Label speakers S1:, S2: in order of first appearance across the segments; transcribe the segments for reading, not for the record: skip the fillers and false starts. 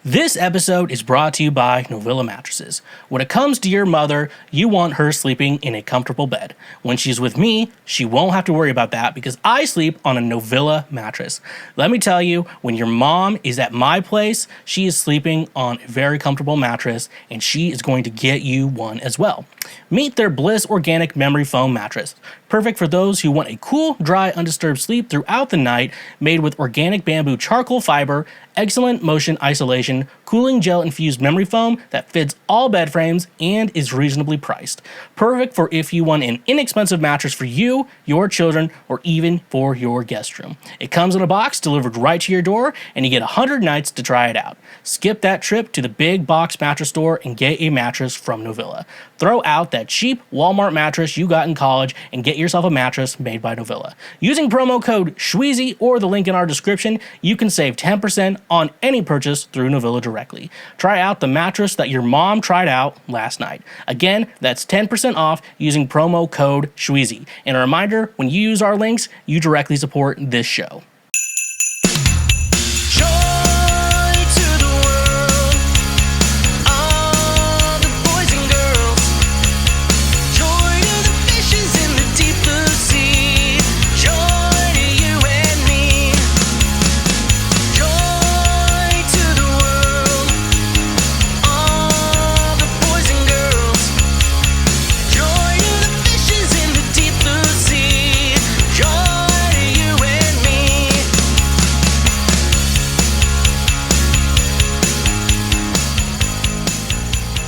S1: This episode is brought to you by Novilla Mattresses. When it comes to your mother, you want her sleeping in a comfortable bed. When she's with me, she won't have to worry about that because I sleep on a Novilla mattress. Let me tell you, when your mom is at my place, she is sleeping on a very comfortable mattress and she is going to get you one as well. Meet their Bliss Organic Memory Foam Mattress. Perfect for those who want a cool, dry, undisturbed sleep throughout the night, made with organic bamboo charcoal fiber, excellent motion isolation, cooling gel-infused memory foam that fits all bed frames and is reasonably priced. Perfect for if you want an inexpensive mattress for you, your children, or even for your guest room. It comes in a box delivered right to your door, and you get 100 nights to try it out. Skip that trip to the big box mattress store and get a mattress from Novilla. Throw out that cheap Walmart mattress you got in college and get yourself a mattress made by Novilla. Using promo code Schweezy or the link in our description, you can save 10% on any purchase through Novilla directly. Try out the mattress that your mom tried out last night. Again, that's 10% off using promo code Schweezy. And a reminder, when you use our links, you directly support this show.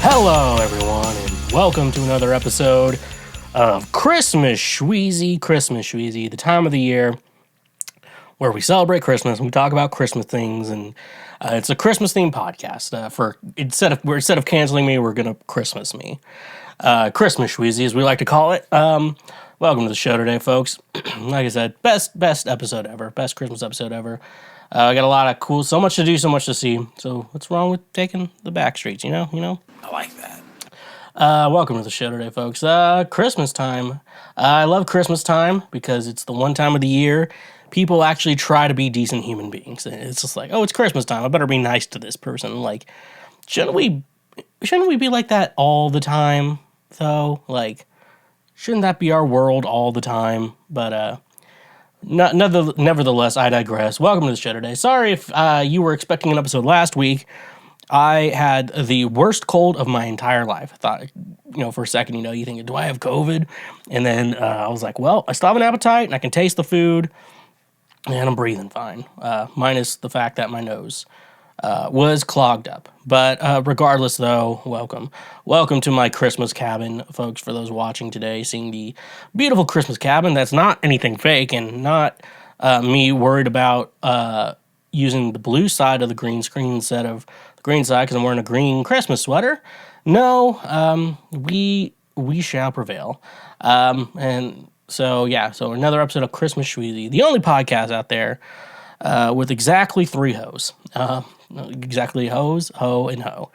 S1: Hello, everyone, and welcome to another episode of Christmas Schweezy, the time of the year where we celebrate Christmas and we talk about Christmas things, and it's a Christmas-themed podcast. Instead of canceling me, we're gonna Christmas me. Christmas Schweezy, as we like to call it. Welcome to the show today, folks. Like I said, best episode ever, best Christmas episode ever. I got a lot of cool, so much to do, so much to see. So what's wrong with taking the back streets, you know?
S2: I like that.
S1: Welcome to the show today, folks. Christmas time. I love Christmas time because it's the one time of the year people actually try to be decent human beings. It's just like, oh, it's Christmas time. I better be nice to this person. Like, shouldn't we be like that all the time, though? Like, shouldn't that be our world all the time? But, nevertheless, I digress. Welcome to the show today. Sorry if you were expecting an episode last week. I had the worst cold of my entire life. I thought, for a second, you think, do I have COVID? And then I was like, well, I still have an appetite and I can taste the food and I'm breathing fine. Minus the fact that my nose was clogged up. But regardless, though, welcome to my Christmas cabin, folks, for those watching today, seeing the beautiful Christmas cabin. That's not anything fake and not me worried about using the blue side of the green screen instead of the green side because I'm wearing a green Christmas sweater. No, we shall prevail. And so another episode of Christmas Schweezy, the only podcast out there with exactly 3 hoes. Exactly hoes, ho, and ho.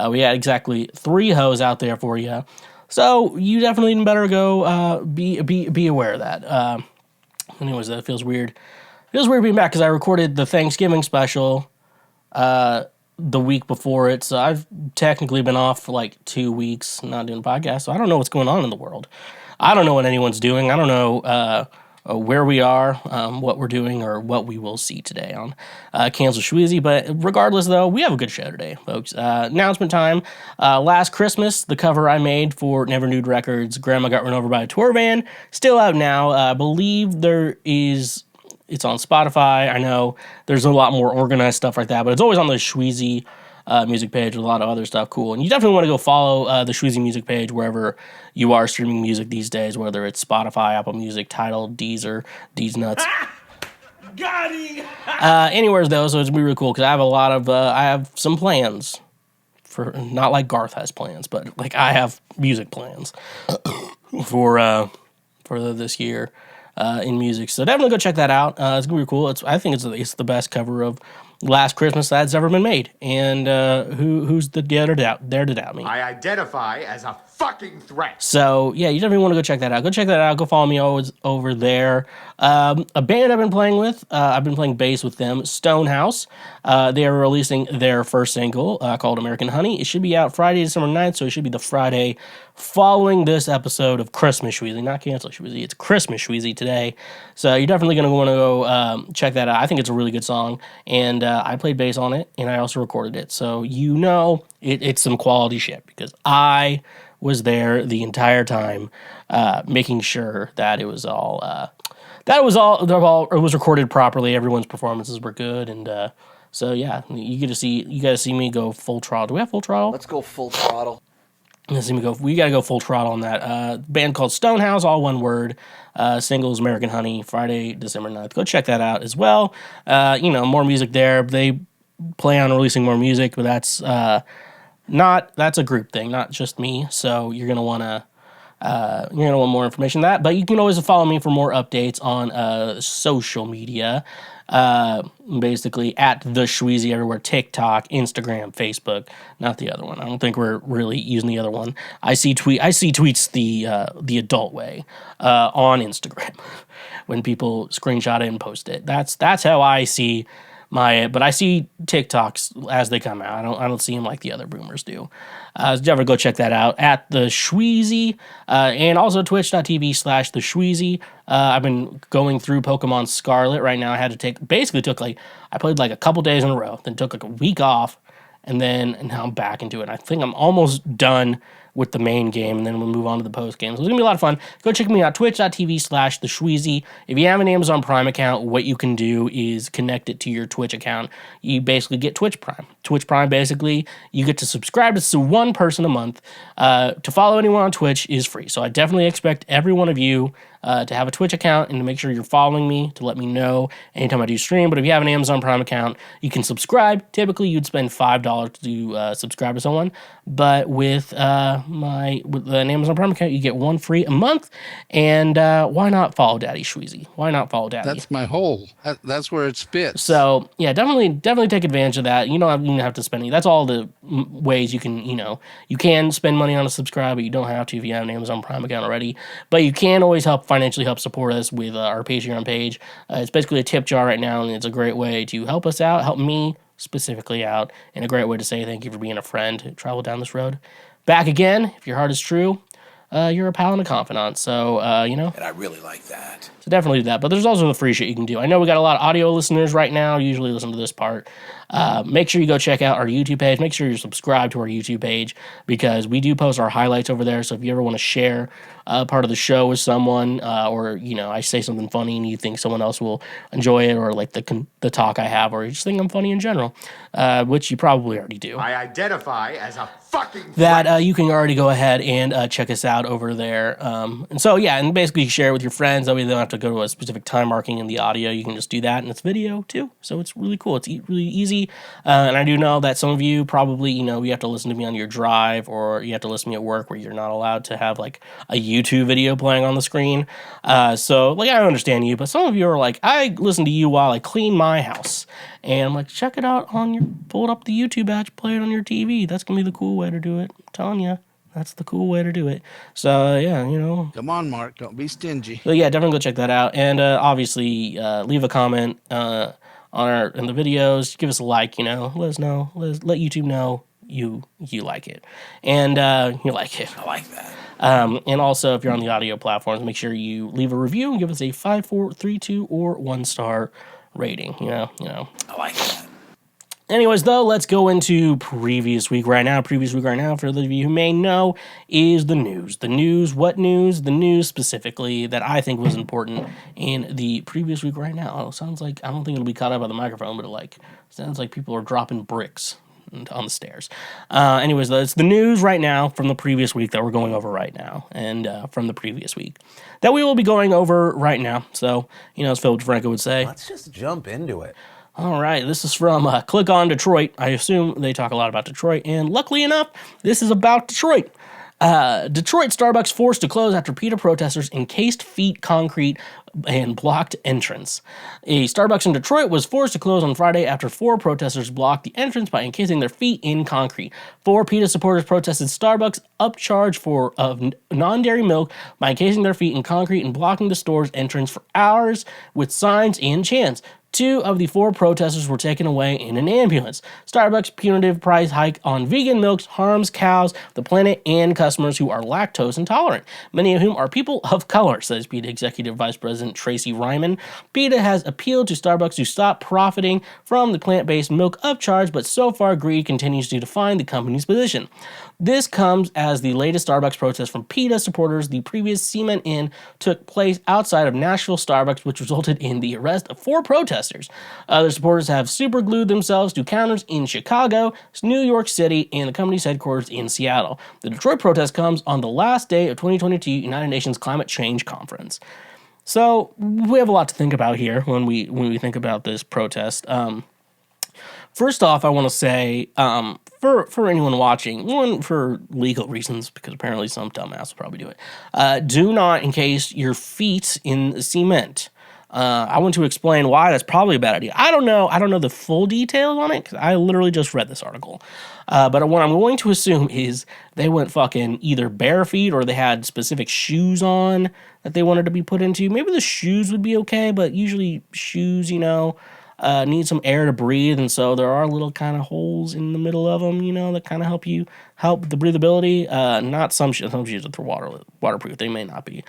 S1: We had exactly 3 hoes out there for you. So you definitely better go be aware of that. Anyways, that feels weird. It feels weird being back because I recorded the Thanksgiving special the week before it. So I've technically been off for like 2 weeks not doing podcasts. So I don't know what's going on in the world. I don't know what anyone's doing. I don't know where we are, what we're doing, or what we will see today on Cancel Schweezy. But regardless, though, we have a good show today, folks. Announcement time. Last Christmas, the cover I made for Never Nude Records, Grandma Got Run Over by a Tour Van, still out now. I believe it's on Spotify. I know there's a lot more organized stuff like that, but it's always on the Schweezy music page with a lot of other stuff cool. And you definitely want to go follow the Schweezy music page wherever you are streaming music these days, whether it's Spotify, Apple Music, Tidal, Deezer, D's Nuts.
S2: Got it!
S1: Anywhere though, so it's really cool because I have some plans for, not like Garth has plans, but like I have music plans for this year in music. So definitely go check that out. It's gonna be cool. I think it's the best cover of last Christmas that's ever been made. And who's the dare to doubt me?
S3: I identify as a fucking threat.
S1: So yeah, you definitely want to go check that out. Go check that out. Go follow me always over there. A band I've been playing with, I've been playing bass with them, Stonehouse. They are releasing their first single called American Honey. It should be out Friday, December 9th, so it should be the Friday following this episode of Christmas Schweezy. Not Cancel Schweezy, it's Christmas Schweezy today. So you're definitely going to want to go check that out. I think it's a really good song, and I played bass on it, and I also recorded it. So you know it's some quality shit, because I was there the entire time, making sure that it was all it was recorded properly. Everyone's performances were good, and so yeah, you guys see me go full throttle. Do we have full throttle?
S4: Let's go full throttle.
S1: We gotta go full throttle on that. Band called Stonehouse, all one word. Singles American Honey, Friday, December 9th. Go check that out as well. More music there. They plan on releasing more music, but that's a group thing, not just me. So you're gonna want more information on that. But you can always follow me for more updates on social media. Basically at TheSchweezy everywhere: TikTok, Instagram, Facebook. Not the other one. I don't think we're really using the other one. I see tweets the adult way on Instagram when people screenshot it and post it. That's how I see but I see TikToks as they come out. I don't see them like the other boomers do. So definitely go check that out at TheSchweezy, and also twitch.tv/TheSchweezy. I've been going through Pokemon Scarlet right now. I played like a couple days in a row, then took like a week off, and now I'm back into it. I think I'm almost done with the main game, and then we'll move on to the post game. So it's gonna be a lot of fun. Go check me out, twitch.tv/TheSchweezy. If you have an Amazon Prime account, what you can do is connect it to your Twitch account. You basically get Twitch Prime. Twitch Prime, basically, you get to subscribe to one person a month. To follow anyone on Twitch is free. So I definitely expect every one of you to have a Twitch account and to make sure you're following me to let me know anytime I do stream. But if you have an Amazon Prime account, you can subscribe. Typically, you'd spend $5 to subscribe to someone. But with an Amazon Prime account, you get one free a month. And why not follow Daddy Schweezy? Why not follow Daddy?
S5: That's my hole. That's where it spits.
S1: So yeah, definitely take advantage of that. You don't even have to spend any. That's all the ways you can, you can spend money on a subscribe, but you don't have to if you have an Amazon Prime account already. But you can always financially help support us with our Patreon page. It's basically a tip jar right now, and it's a great way to help us out, help me specifically out, and a great way to say thank you for being a friend who traveled down this road. Back again, if your heart is true, you're a pal and a confidant. So,
S2: And I really like that.
S1: So definitely do that. But there's also the free shit you can do. I know we got a lot of audio listeners right now, usually listen to this part. Make sure you go check out our YouTube page. Make sure you're subscribed to our YouTube page, because we do post our highlights over there. So if you ever want to share part of the show with someone, or, I say something funny and you think someone else will enjoy it, or like the talk I have, or you just think I'm funny in general, which you probably already do.
S3: I identify as a fucking
S1: That you can already go ahead and check us out over there. And so, yeah, and basically you share it with your friends. That way they don't have to go to a specific time marking in the audio. You can just do that, and it's video too. So it's really cool. It's really easy. And I do know that some of you probably, you have to listen to me on your drive, or you have to listen to me at work where you're not allowed to have like a YouTube video playing on the screen. So like, I understand you, but some of you are like, I listen to you while I clean my house. And I'm like, check it out pull it up the YouTube app, play it on your TV. That's going to be the cool way to do it. I'm telling you, that's the cool way to do it. So, yeah,
S5: Come on, Mark. Don't be stingy.
S1: So, yeah, definitely go check that out. And obviously, leave a comment in the videos. Give us a like, let us know. Let YouTube know you like it. And you like it.
S2: I like that.
S1: And also, if you're on the audio platforms, make sure you leave a review and give us a 5, 4, 3, 2, or 1-star rating. I
S2: like that.
S1: Anyways, though, let's go into previous week right now. Previous week right now, for those of you who may know, is the news. The news, what news? The news specifically that I think was important in the previous week right now. Oh, sounds like, I don't think it'll be caught up by the microphone, but it sounds like people are dropping bricks on the stairs. Anyways, though, it's the news right now from the previous week that we're going over right now, and from the previous week that we will be going over right now. So, as Phil DeFranco would say,
S4: Let's just jump into it.
S1: all right, this is from Click on Detroit. I assume they talk a lot about Detroit, and luckily enough, this is about Detroit. Detroit Starbucks forced to close after PETA protesters encased feet concrete and blocked entrance. A Starbucks in Detroit was forced to close on Friday after 4 protesters blocked the entrance by encasing their feet in concrete. 4 PETA supporters protested Starbucks upcharge of non-dairy milk by encasing their feet in concrete and blocking the store's entrance for hours with signs and chants. 2 of the 4 protesters were taken away in an ambulance. Starbucks' punitive price hike on vegan milks harms cows, the planet, and customers who are lactose intolerant, many of whom are people of color, says PETA Executive Vice President Tracy Ryman. PETA has appealed to Starbucks to stop profiting from the plant-based milk upcharge, but so far greed continues to define the company's position. This comes as the latest Starbucks protest from PETA supporters. The previous Cement Inn took place outside of Nashville Starbucks, which resulted in the arrest of 4 protesters. Other supporters have superglued themselves to counters in Chicago, New York City, and the company's headquarters in Seattle. The Detroit protest comes on the last day of 2022 United Nations Climate Change Conference. So we have a lot to think about here when we think about this protest. First off, I want to say, for anyone watching, one, for legal reasons, because apparently some dumbass will probably do it, do not encase your feet in cement. I want to explain why that's probably a bad idea. I don't know the full details on it, because I literally just read this article. But what I'm going to assume is they went fucking either bare feet or they had specific shoes on that they wanted to be put into. Maybe the shoes would be okay, but usually shoes, need some air to breathe, and so there are little kind of holes in the middle of them, that kind of help the breathability. Not some shoes are waterproof. They may not be.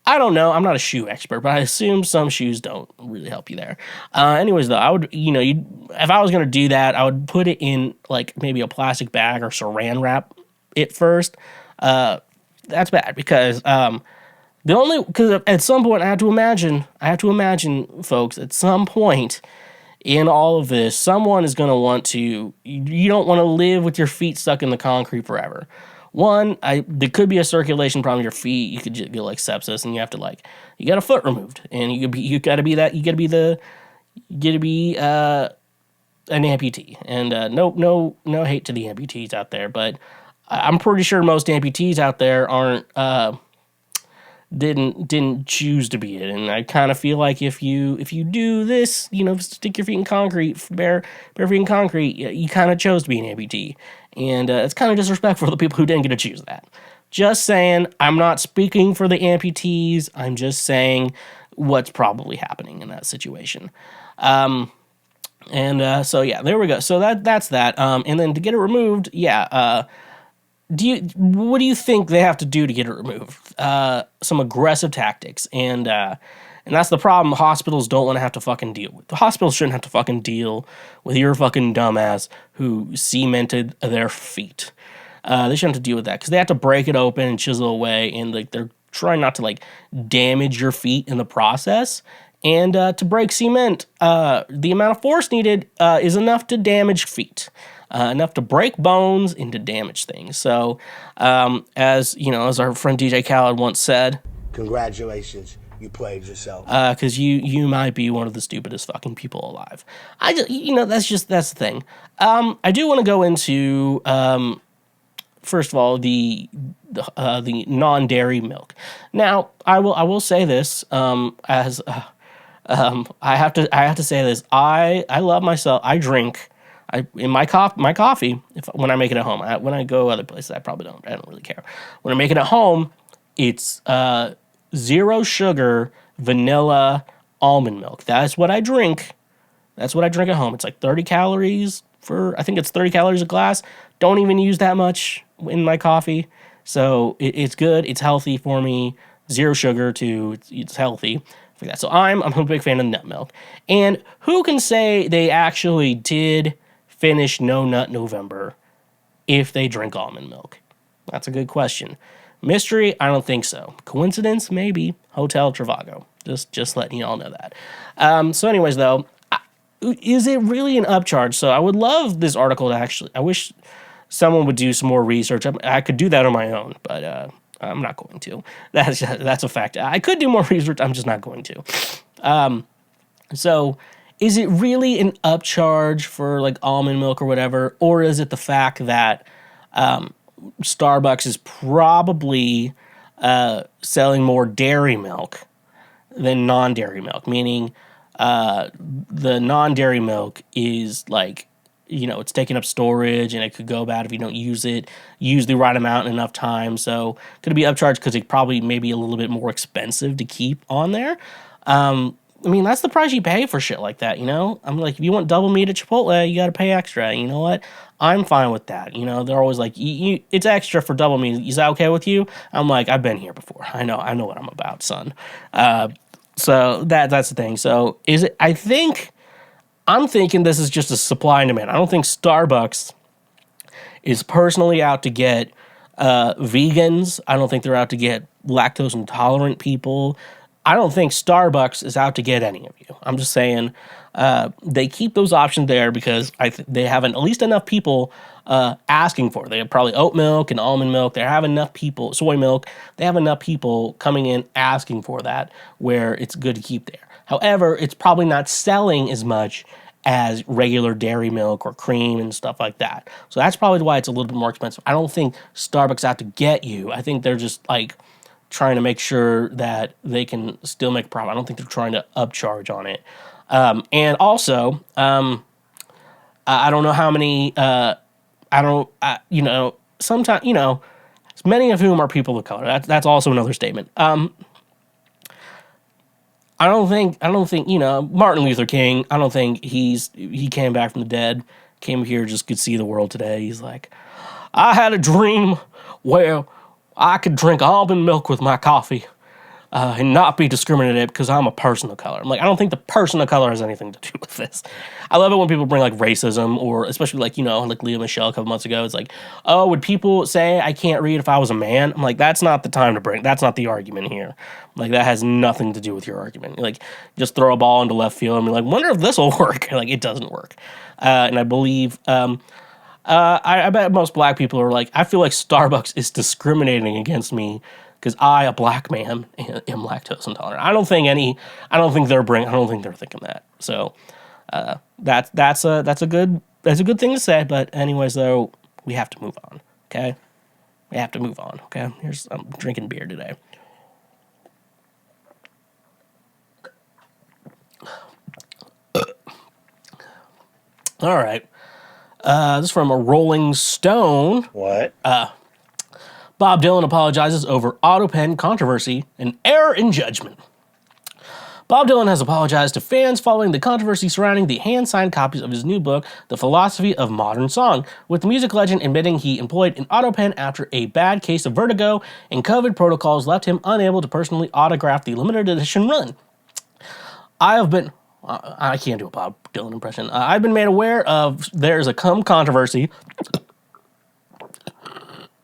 S1: I don't know. I'm not a shoe expert, but I assume some shoes don't really help you there. Anyways, though, I would, if I was gonna do that, I would put it in like maybe a plastic bag or Saran wrap it first. That's bad because because at some point I have to imagine, folks, at some point in all of this, someone is going to want to, you don't want to live with your feet stuck in the concrete forever. One, there could be a circulation problem in your feet. You could get like sepsis, and you have to you got a foot removed, and you got to be an amputee. And no hate to the amputees out there, but I'm pretty sure most amputees out there aren't didn't choose to be it. And I kind of feel like if you do this, stick your feet in concrete, bare feet in concrete, you kind of chose to be an amputee. And it's kind of disrespectful for the people who didn't get to choose that. Just saying, I'm not speaking for the amputees. I'm just saying what's probably happening in that situation. So yeah, there we go. So that's that. And then to get it removed, what do you think they have to do to get it removed? Some aggressive tactics, and that's the problem. Hospitals don't want to have to fucking deal with. The hospitals shouldn't have to fucking deal with your fucking dumbass who cemented their feet. They shouldn't have to deal with that because they have to break it open and chisel away, and they're trying not to damage your feet in the process. And to break cement, the amount of force needed is enough to damage feet. Enough to break bones and to damage things. So, as our friend DJ Khaled once said,
S6: congratulations, you played yourself.
S1: Because you might be one of the stupidest fucking people alive. That's the thing. I do want to go into first of all the non-dairy milk. Now, I will say this as I have to say this. I love myself. I drink. My coffee, when I make it at home. When I go other places, I don't really care. When I make it at home, it's 0 sugar, vanilla, almond milk. That's what I drink. That's what I drink at home. It's like 30 calories I think it's 30 calories a glass. Don't even use that much in my coffee. So it's good. It's healthy for me. 0 sugar too. It's healthy. For that. So I'm a big fan of nut milk. And who can say they actually did finish No Nut November if they drink almond milk? That's a good question. Mystery? I don't think so. Coincidence? Maybe. Hotel Trivago. Just letting you all know that. So anyways, though, is it really an upcharge? So I would love this article to actually, I wish someone would do some more research. I could do that on my own, but I'm not going to. That's a fact. I could do more research. I'm just not going to. So is it really an upcharge for almond milk or whatever? Or is it the fact that Starbucks is probably selling more dairy milk than non-dairy milk, meaning the non-dairy milk is like, it's taking up storage and it could go bad if you don't use the right amount in enough time. So could be upcharged because it probably maybe a little bit more expensive to keep on there. That's the price you pay for shit like that, I'm like, if you want double meat at Chipotle, you got to pay extra. You know what? I'm fine with that. They're always like, it's extra for double meat. Is that okay with you? I'm like, I've been here before. I know what I'm about, son. So that's the thing. So I'm thinking this is just a supply and demand. I don't think Starbucks is personally out to get vegans. I don't think they're out to get lactose intolerant people. I don't think Starbucks is out to get any of you. I'm just saying they keep those options there because they have at least enough people asking for it. They have probably oat milk and almond milk. They have enough people, soy milk. They have enough people coming in asking for that where it's good to keep there. However, it's probably not selling as much as regular dairy milk or cream and stuff like that. So that's probably why it's a little bit more expensive. I don't think Starbucks out to get you. I think they're just like trying to make sure that they can still make a profit. I don't think they're trying to upcharge on it. And also, I don't know how many, sometimes, many of whom are people of color. That's also another statement. I don't think, Martin Luther King, I don't think he came back from the dead, came here, just could see the world today. He's like, I had a dream where I could drink almond milk with my coffee and not be discriminated because I'm a person of color. I'm like, I don't think the person of color has anything to do with this. I love it when people bring like racism or especially like, like Leah Michelle a couple months ago. It's like, oh, would people say I can't read if I was a man? I'm like, that's not the time to bring. That's not the argument here. Like, that has nothing to do with your argument. Like, just throw a ball into left field and be like, wonder if this will work. Like, it doesn't work. And I believe, I bet most black people are like, I feel like Starbucks is discriminating against me because I, a black man, am lactose intolerant. I don't think they're thinking that. So that's a good thing to say. But anyways, though, we have to move on. Okay, we have to move on. Okay, I'm drinking beer today. All right. This is from a Rolling Stone.
S6: What?
S1: Bob Dylan apologizes over AutoPen controversy, an error in judgment. Bob Dylan has apologized to fans following the controversy surrounding the hand-signed copies of his new book, The Philosophy of Modern Song, with the music legend admitting he employed an AutoPen after a bad case of vertigo and COVID protocols left him unable to personally autograph the limited edition run. I can't do a Bob Dylan impression. I've been made aware of there's a controversy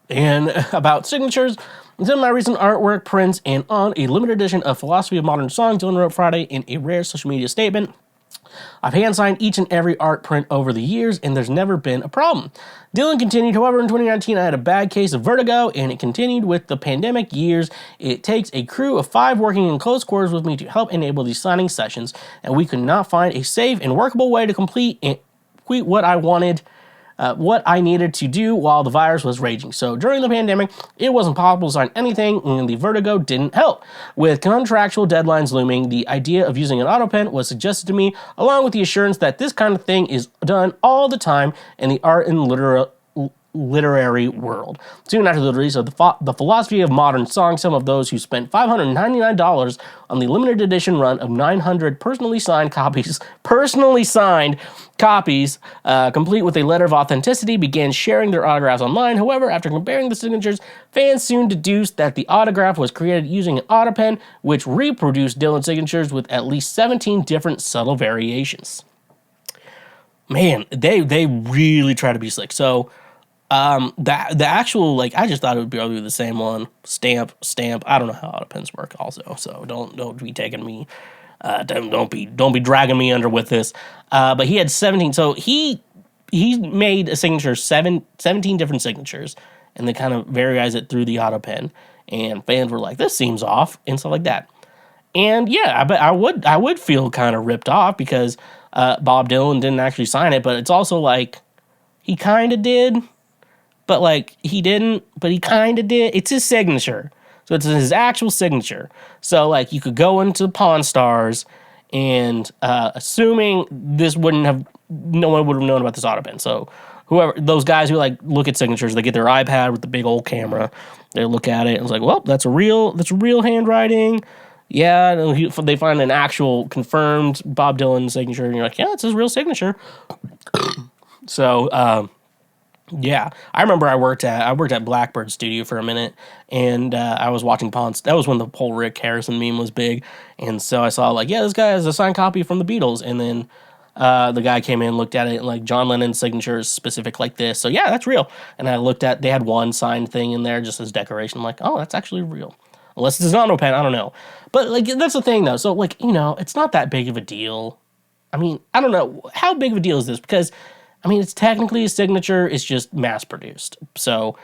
S1: and about signatures. Within my recent artwork, prints, and on a limited edition of Philosophy of Modern Song, Dylan wrote Friday in a rare social media statement. I've hand-signed each and every art print over the years, and there's never been a problem. Dylan continued, however, in 2019, I had a bad case of vertigo, and it continued with the pandemic years. It takes a crew of 5 working in close quarters with me to help enable these signing sessions, and we could not find a safe and workable way to complete what I needed to do while the virus was raging. So during the pandemic, it wasn't possible to sign anything, and the vertigo didn't help. With contractual deadlines looming, the idea of using an AutoPen was suggested to me, along with the assurance that this kind of thing is done all the time in the art and literary world. Soon after the release of the Philosophy of Modern Song, some of those who spent $599 on the limited edition run of 900 personally signed copies, complete with a letter of authenticity, began sharing their autographs online. However, after comparing the signatures, fans soon deduced that the autograph was created using an AutoPen, which reproduced Dylan's signatures with at least 17 different subtle variations. Man, they really try to be slick. So, the actual, like, I just thought it would probably be the same one. Stamp. I don't know how AutoPens work also, so don't be taking me, don't be dragging me under with this. But he had 17, so he made a signature, 17 different signatures, and they kind of varies it through the AutoPen, and fans were like, this seems off, and stuff like that. And yeah, I would feel kind of ripped off because Bob Dylan didn't actually sign it, but it's also like, he kind of did. but like he didn't, but he kind of did. It's his signature. So it's his actual signature. So like you could go into Pawn Stars and assuming this wouldn't have, no one would have known about this auto pen. So whoever, those guys who like look at signatures, they get their iPad with the big old camera. They look at it and it's like, well, that's a real handwriting. Yeah, and they find an actual confirmed Bob Dylan signature, and you're like, yeah, it's his real signature. So, yeah, I remember I worked at Blackbird Studio for a minute, and I was watching Ponce. That was when the whole Rick Harrison meme was big, and so I saw like, yeah, this guy has a signed copy from the Beatles, and then the guy came in, looked at it, and like John Lennon's signature is specific like this, so yeah, that's real. And I looked at, they had one signed thing in there just as decoration. I'm like, oh, that's actually real. Unless it's an auto pen, I don't know. But like that's the thing though. So like, you know, it's not that big of a deal. I mean, I don't know how big of a deal is this, because I mean, it's technically a signature, it's just mass produced. So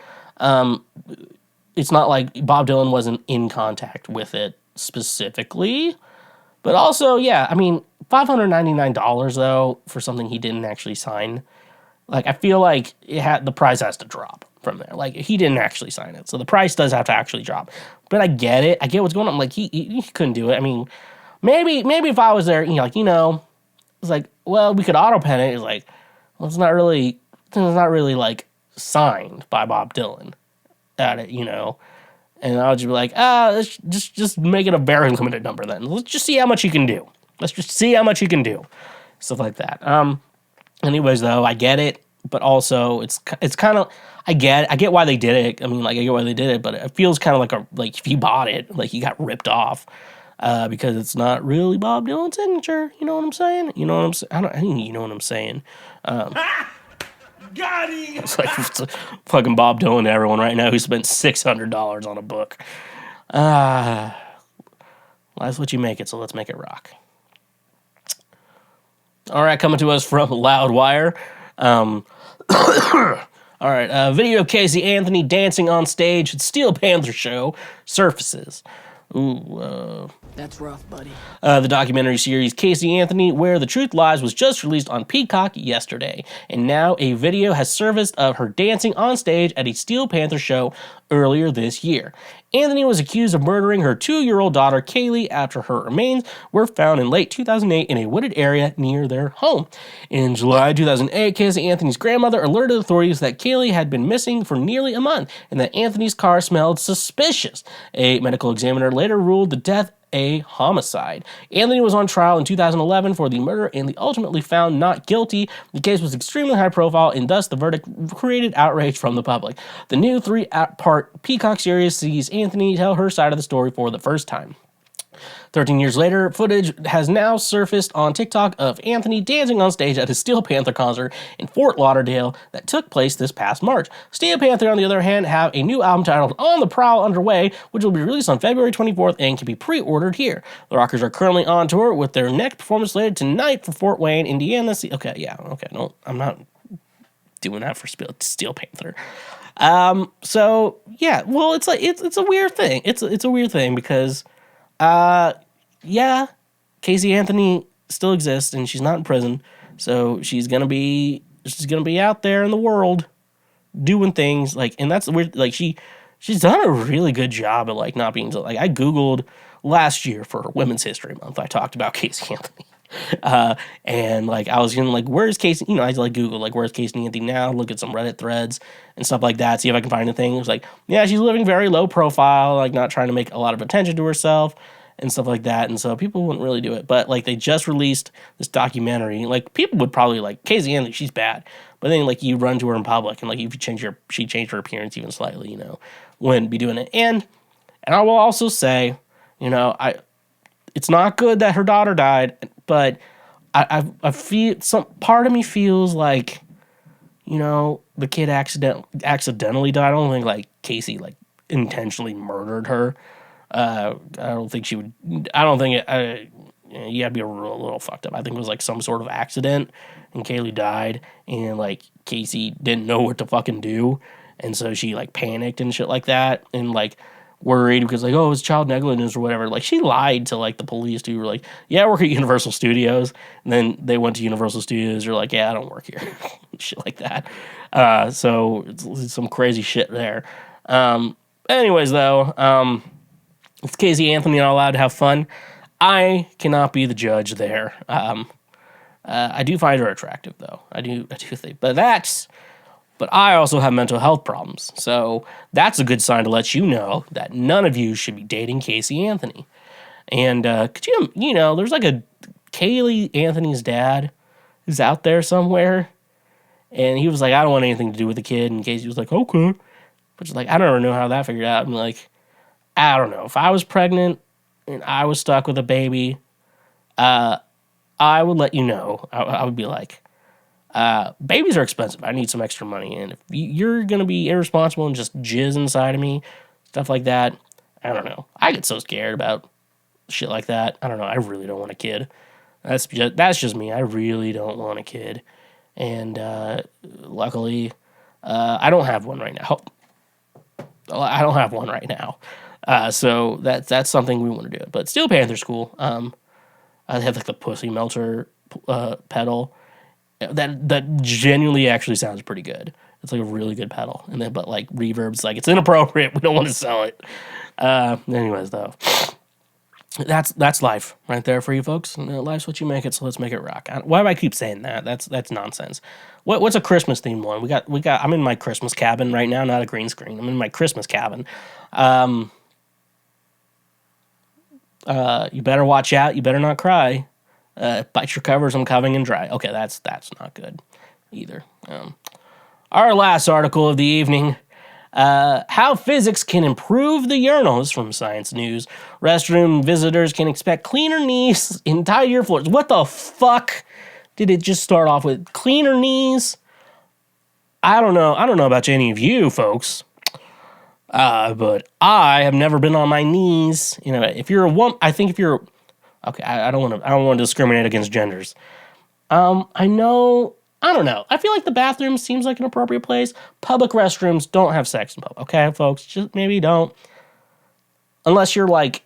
S1: it's not like Bob Dylan wasn't in contact with it specifically. But also, yeah, I mean, $599 though for something he didn't actually sign. Like, I feel like the price has to drop from there. Like, he didn't actually sign it, so the price does have to actually drop. But I get it. I get what's going on. Like, he couldn't do it. I mean, maybe if I was there, it's like, well, we could auto pen it. It's like, well, it's not really like signed by Bob Dylan at it, And I'll just be like, let's just make it a very limited number then. Let's just see how much you can do. Stuff like that. Anyways, though, I get it, but also it's kind of, I get why they did it. I mean, like, I get why they did it, but it feels kind of like if you bought it, like you got ripped off, because it's not really Bob Dylan's signature. You know what I'm saying? You know what I'm saying? I think you know what I'm saying.
S3: Got him!
S1: It's like fucking Bob Dylan to everyone right now who spent $600 on a book. That's what you make it, so let's make it rock. All right, coming to us from Loudwire. All right, video of Casey Anthony dancing on stage at Steel Panther show surfaces. Ooh,
S7: that's rough, buddy.
S1: The documentary series Casey Anthony, Where the Truth Lies, was just released on Peacock yesterday, and now a video has surfaced of her dancing on stage at a Steel Panther show earlier this year. Anthony was accused of murdering her 2-year-old daughter, Kaylee, after her remains were found in late 2008 in a wooded area near their home. In July 2008, Casey Anthony's grandmother alerted authorities that Kaylee had been missing for nearly a month and that Anthony's car smelled suspicious. A medical examiner later ruled the death a homicide. Anthony was on trial in 2011 for the murder and ultimately found not guilty. The case was extremely high profile, and thus the verdict created outrage from the public. The new 3-part Peacock series sees Anthony tell her side of the story for the first time. 13 years later, footage has now surfaced on TikTok of Anthony dancing on stage at his Steel Panther concert in Fort Lauderdale that took place this past March. Steel Panther, on the other hand, have a new album titled On the Prowl underway, which will be released on February 24th and can be pre-ordered here. The Rockers are currently on tour with their next performance slated tonight for Fort Wayne, Indiana. No, I'm not doing that for Steel Panther. So yeah, well, it's a weird thing. It's a weird thing because yeah, Casey Anthony still exists and she's not in prison, so she's gonna be out there in the world doing things like, and that's weird. Like she's done a really good job at like not being like, I googled last year for Women's History Month, I talked about Casey Anthony. And like I was gonna like, where's Casey? I like Google like, where's Casey Anthony now? Look at some Reddit threads and stuff like that. See if I can find anything. It was like, yeah, she's living very low profile, like not trying to make a lot of attention to herself and stuff like that. And so people wouldn't really do it. But like they just released this documentary. Like people would probably like, Casey Anthony, she's bad. But then like you run to her in public and like if she changed her appearance even slightly, wouldn't be doing it. And I will also say, it's not good that her daughter died, but I feel some part of me feels like, the kid accidentally died. I don't think like Casey like intentionally murdered her. I don't think she would. I don't think it. You had to be a little fucked up. I think it was like some sort of accident, and Kaylee died, and like Casey didn't know what to fucking do, and so she like panicked and shit like that, and like worried because like, oh, it's child negligence or whatever. Like she lied to like the police who were like, yeah, I work at Universal Studios. And then they went to Universal Studios. They're like, yeah, I don't work here. Shit like that. So it's some crazy shit there. Anyways, though, it's Casey Anthony not allowed to have fun. I cannot be the judge there. I do find her attractive, though. I do think, but I also have mental health problems. So that's a good sign to let you know that none of you should be dating Casey Anthony. And could you know, there's like a Kaylee Anthony's dad who's out there somewhere, and he was like, I don't want anything to do with the kid. And Casey was like, okay, which is like, I don't know how that figured out. I'm like, I don't know. If I was pregnant and I was stuck with a baby, I would let you know. I would be like, babies are expensive. I need some extra money. And if you're going to be irresponsible and just jizz inside of me, stuff like that, I don't know. I get so scared about shit like that. I don't know. I really don't want a kid. That's just me. I really don't want a kid. And luckily, I don't have one right now. I don't have one right now. So that's something we want to do. But Steel Panther's cool. They have like the pussy melter pedal. That genuinely actually sounds pretty good. It's like a really good pedal. And then but like reverb's like it's inappropriate. We don't want to sell it. Anyways though. That's life right there for you folks. Life's what you make it, so let's make it rock. Why do I keep saying that? That's nonsense. What's a Christmas themed one? We got. I'm in my Christmas cabin right now, not a green screen. I'm in my Christmas cabin. You better watch out. You better not cry. Bite your covers. I'm coming and dry. Okay, that's not good either. Our last article of the evening. How physics can improve the urinals from Science News. Restroom visitors can expect cleaner knees in tidier floors. What the fuck did it just start off with? Cleaner knees? I don't know about any of you folks. But I have never been on my knees. You know, if you're a woman, I think if you're okay, I don't want to discriminate against genders. I don't know. I feel like the bathroom seems like an appropriate place. Public restrooms don't have sex in public. Okay, folks, just maybe don't. Unless you're like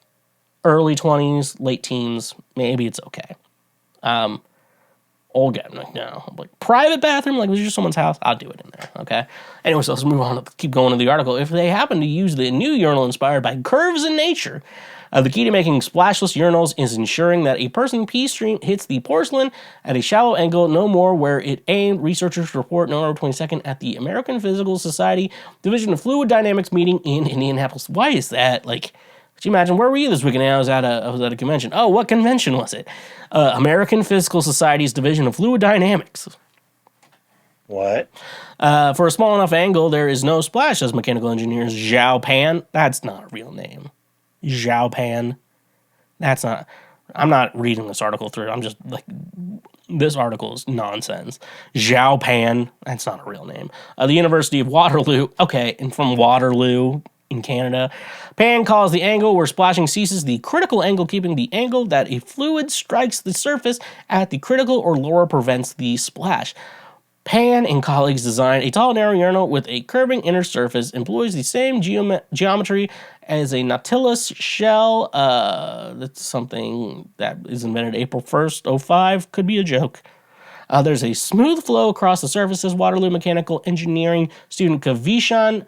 S1: early 20s, late teens, maybe it's okay. Old guy, I'm like, no. I'm like, private bathroom, like, was just someone's house? I'll do it in there, okay? Anyway, so let's move on to keep going to the article. If they happen to use the new urinal inspired by curves in nature, the key to making splashless urinals is ensuring that a person pee stream hits the porcelain at a shallow angle, no more where it aimed. Researchers report November 22nd at the American Physical Society Division of Fluid Dynamics meeting in Indianapolis. Why is that? Like, could you imagine, where were you this weekend? I was at a convention. Oh, what convention was it? American Physical Society's Division of Fluid Dynamics.
S6: What?
S1: For a small enough angle, there is no splash, says mechanical engineer Zhao Pan. That's not a real name. Zhao Pan. That's not. I'm not reading this article through. I'm just like, this article is nonsense. Zhao Pan. That's not a real name. The University of Waterloo. Okay, and from Waterloo in Canada. Pan calls the angle where splashing ceases the critical angle, keeping the angle that a fluid strikes the surface at the critical or lower prevents the splash. Pan and colleagues designed a tall, narrow urinal with a curving inner surface, employs the same geometry as a Nautilus shell. That's something that is invented April 1st, 05. Could be a joke. There's a smooth flow across the surface, says Waterloo mechanical engineering student Kavishan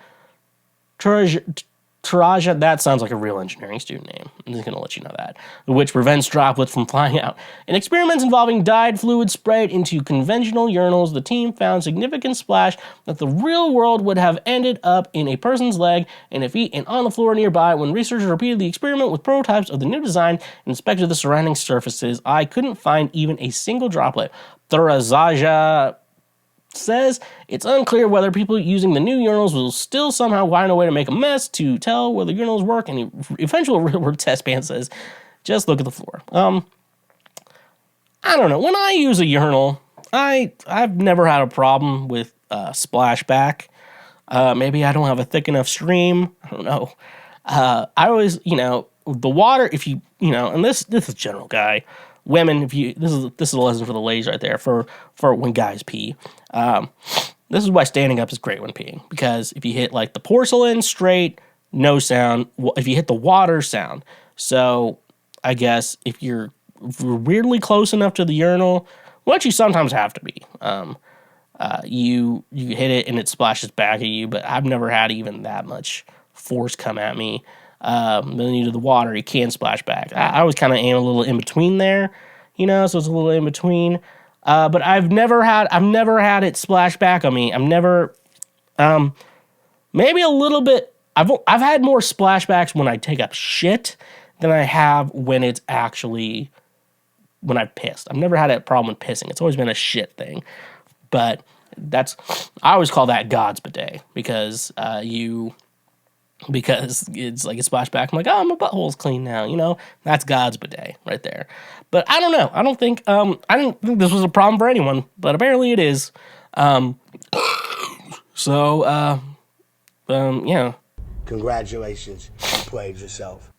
S1: Taraja. That sounds like a real engineering student name. I'm just going to let you know that. Which prevents droplets from flying out. In experiments involving dyed fluid sprayed into conventional urinals, the team found significant splash that the real world would have ended up in a person's leg and a feet and on the floor nearby. When researchers repeated the experiment with prototypes of the new design and inspected the surrounding surfaces, I couldn't find even a single droplet. Thurazaja says it's unclear whether people using the new urinals will still somehow find a way to make a mess to tell whether urinals work. And eventual real-world test ban says, just look at the floor. I don't know. When I use a urinal, I've never had a problem with splashback. Maybe I don't have a thick enough stream. I don't know. I always, the water, if you, and this is general guy. Women, if you this is a lesson for the ladies right there for when guys pee. This is why standing up is great when peeing, because if you hit like the porcelain straight, no sound. If you hit the water, sound. So I guess if you're weirdly close enough to the urinal, which you sometimes have to be, you hit it and it splashes back at you. But I've never had even that much force come at me. Then you do the water, you can splash back. I was kind of aim a little in between there, so it's a little in between. But I've never had it splash back on me. I'm never, maybe a little bit. I've had more splashbacks when I take up shit than I have when it's actually when I've pissed. I've never had a problem with pissing. It's always been a shit thing. But I always call that God's bidet because it's like a splashback. I'm like, oh, my butthole's clean now. That's God's bidet right there. But I don't know. I didn't think this was a problem for anyone, but apparently it is. Yeah.
S7: Congratulations, you played yourself.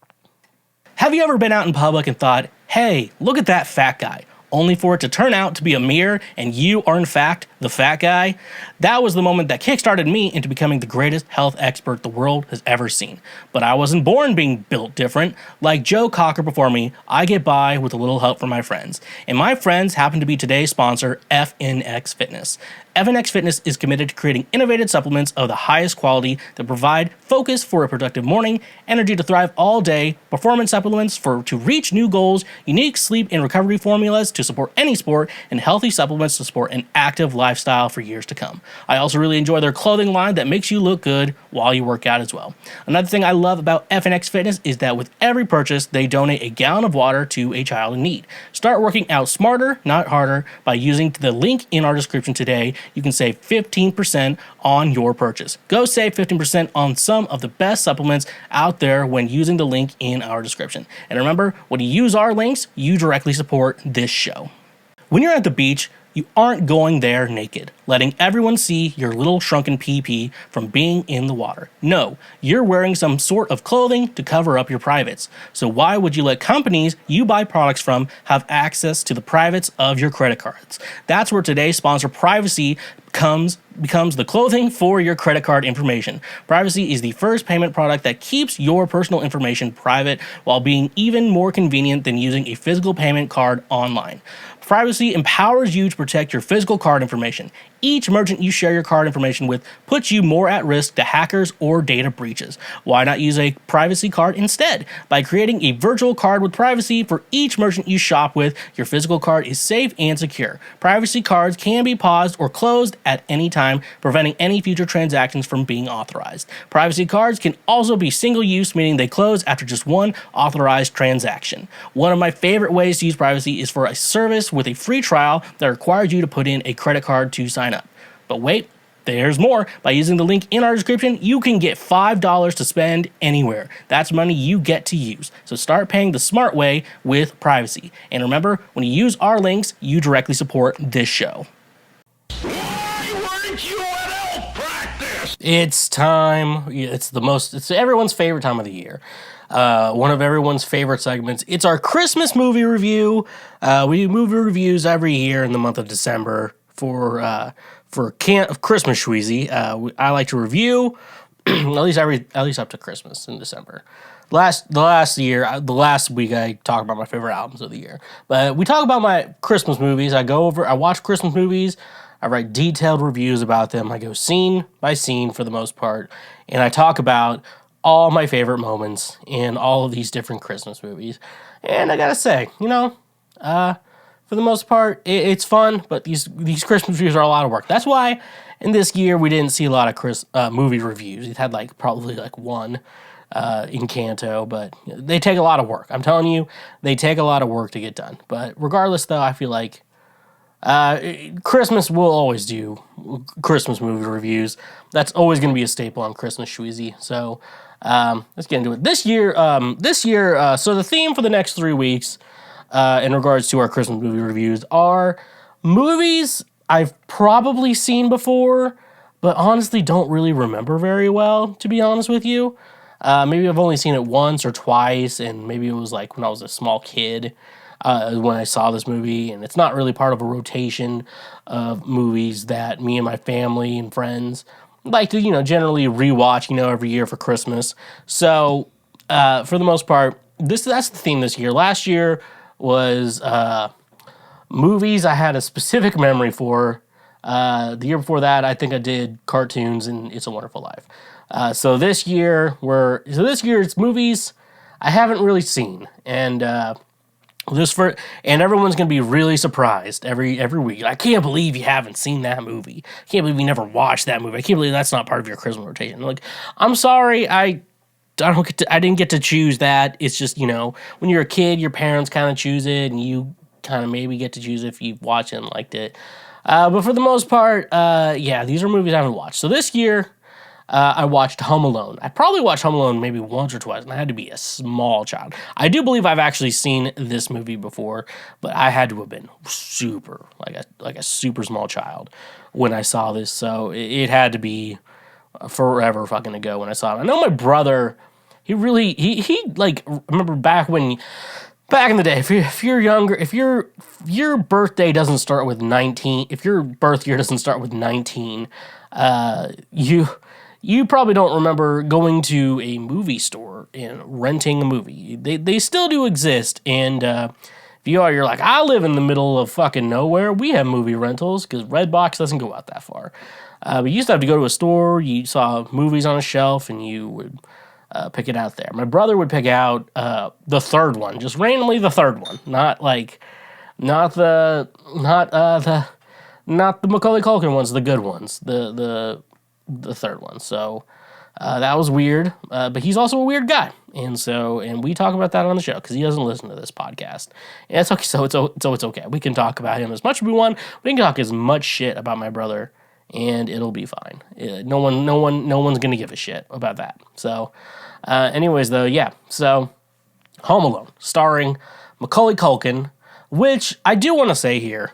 S1: Have you ever been out in public and thought, hey, look at that fat guy, only for it to turn out to be a mirror and you are in fact the fat guy? That was the moment that kickstarted me into becoming the greatest health expert the world has ever seen. But I wasn't born being built different. Like Joe Cocker before me, I get by with a little help from my friends. And my friends happen to be today's sponsor, FNX Fitness. FNX Fitness is committed to creating innovative supplements of the highest quality that provide focus for a productive morning, energy to thrive all day, performance supplements to reach new goals, unique sleep and recovery formulas to support any sport, and healthy supplements to support an active lifestyle for years to come. I also really enjoy their clothing line that makes you look good while you work out as well. Another thing I love about FNX Fitness is that with every purchase, they donate a gallon of water to a child in need. Start working out smarter, not harder, by using the link in our description today. You can save 15% on your purchase. Go save 15% on some of the best supplements out there when using the link in our description. And remember, when you use our links, you directly support this show. When you're at the beach, you aren't going there naked, letting everyone see your little shrunken PP from being in the water. No, you're wearing some sort of clothing to cover up your privates. So why would you let companies you buy products from have access to the privates of your credit cards? That's where today's sponsor, Privacy, becomes the clothing for your credit card information. Privacy is the first payment product that keeps your personal information private while being even more convenient than using a physical payment card online. Privacy empowers you to protect your physical card information. Each merchant you share your card information with puts you more at risk to hackers or data breaches. Why not use a privacy card instead? By creating a virtual card with privacy for each merchant you shop with, your physical card is safe and secure. Privacy cards can be paused or closed at any time, preventing any future transactions from being authorized. Privacy cards can also be single-use, meaning they close after just one authorized transaction. One of my favorite ways to use privacy is for a service with a free trial that requires you to put in a credit card to sign up. But wait, there's more. By using the link in our description, you can get $5 to spend anywhere. That's money you get to use. So start paying the smart way with Privacy. And remember, when you use our links, you directly support this show.
S8: Why weren't you at elf practice?
S1: It's time. It's everyone's favorite time of the year. One of everyone's favorite segments. It's our Christmas movie review. We do movie reviews every year in the month of December for Christmas Schweezy. I like to review at least up to Christmas in December. The last week I talked about my favorite albums of the year. But we talk about my Christmas movies. I watch Christmas movies. I write detailed reviews about them. I go scene by scene for the most part, and I talk about all my favorite moments in all of these different Christmas movies. And I gotta say, for the most part, it's fun, but these Christmas reviews are a lot of work. That's why in this year we didn't see a lot of movie reviews. It had probably one in Canto, but they take a lot of work. I'm telling you, they take a lot of work to get done. But regardless, though, I feel like Christmas will always do Christmas movie reviews. That's always going to be a staple on Christmas Schweezy. So let's get into it. This year, so the theme for the next 3 weeks in regards to our Christmas movie reviews are movies I've probably seen before, but honestly don't really remember very well, to be honest with you. Maybe I've only seen it once or twice, and maybe it was when I was a small kid when I saw this movie, and it's not really part of a rotation of movies that me and my family and friends like to, generally rewatch, every year for Christmas. So, for the most part, that's the theme this year. Last year was movies I had a specific memory for. The year before that, I think I did cartoons and It's a Wonderful Life. So this year it's movies I haven't really seen, and and everyone's gonna be really surprised every week. I can't believe you haven't seen that movie. I can't believe you never watched that movie. I can't believe that's not part of your Christmas rotation. Like, I'm sorry, I didn't get to choose that. It's just, when you're a kid, your parents kind of choose it, and you kind of maybe get to choose it if you've watched it and liked it. But for the most part, these are movies I haven't watched. So this year, I watched Home Alone. I probably watched Home Alone maybe once or twice, and I had to be a small child. I do believe I've actually seen this movie before, but I had to have been super, like a super small child when I saw this. So it had to be forever fucking ago when I saw it. I know my brother, he remember back in the day, if you're younger, if your birthday doesn't start with 19, if your birth year doesn't start with 19, you probably don't remember going to a movie store and renting a movie. They still do exist, and if you're like, I live in the middle of fucking nowhere, we have movie rentals, because Redbox doesn't go out that far. But you used to have to go to a store, you saw movies on a shelf, and you would pick it out there. My brother would pick out the third one, just randomly the third one, not the Macaulay Culkin ones, the good ones, the third one. So that was weird, but he's also a weird guy, and we talk about that on the show because he doesn't listen to this podcast, and it's okay. So it's okay. We can talk about him as much as we want. We can talk as much shit about my brother, and it'll be fine. No one's gonna give a shit about that. So, anyways, though, yeah. So, Home Alone, starring Macaulay Culkin, which I do want to say here.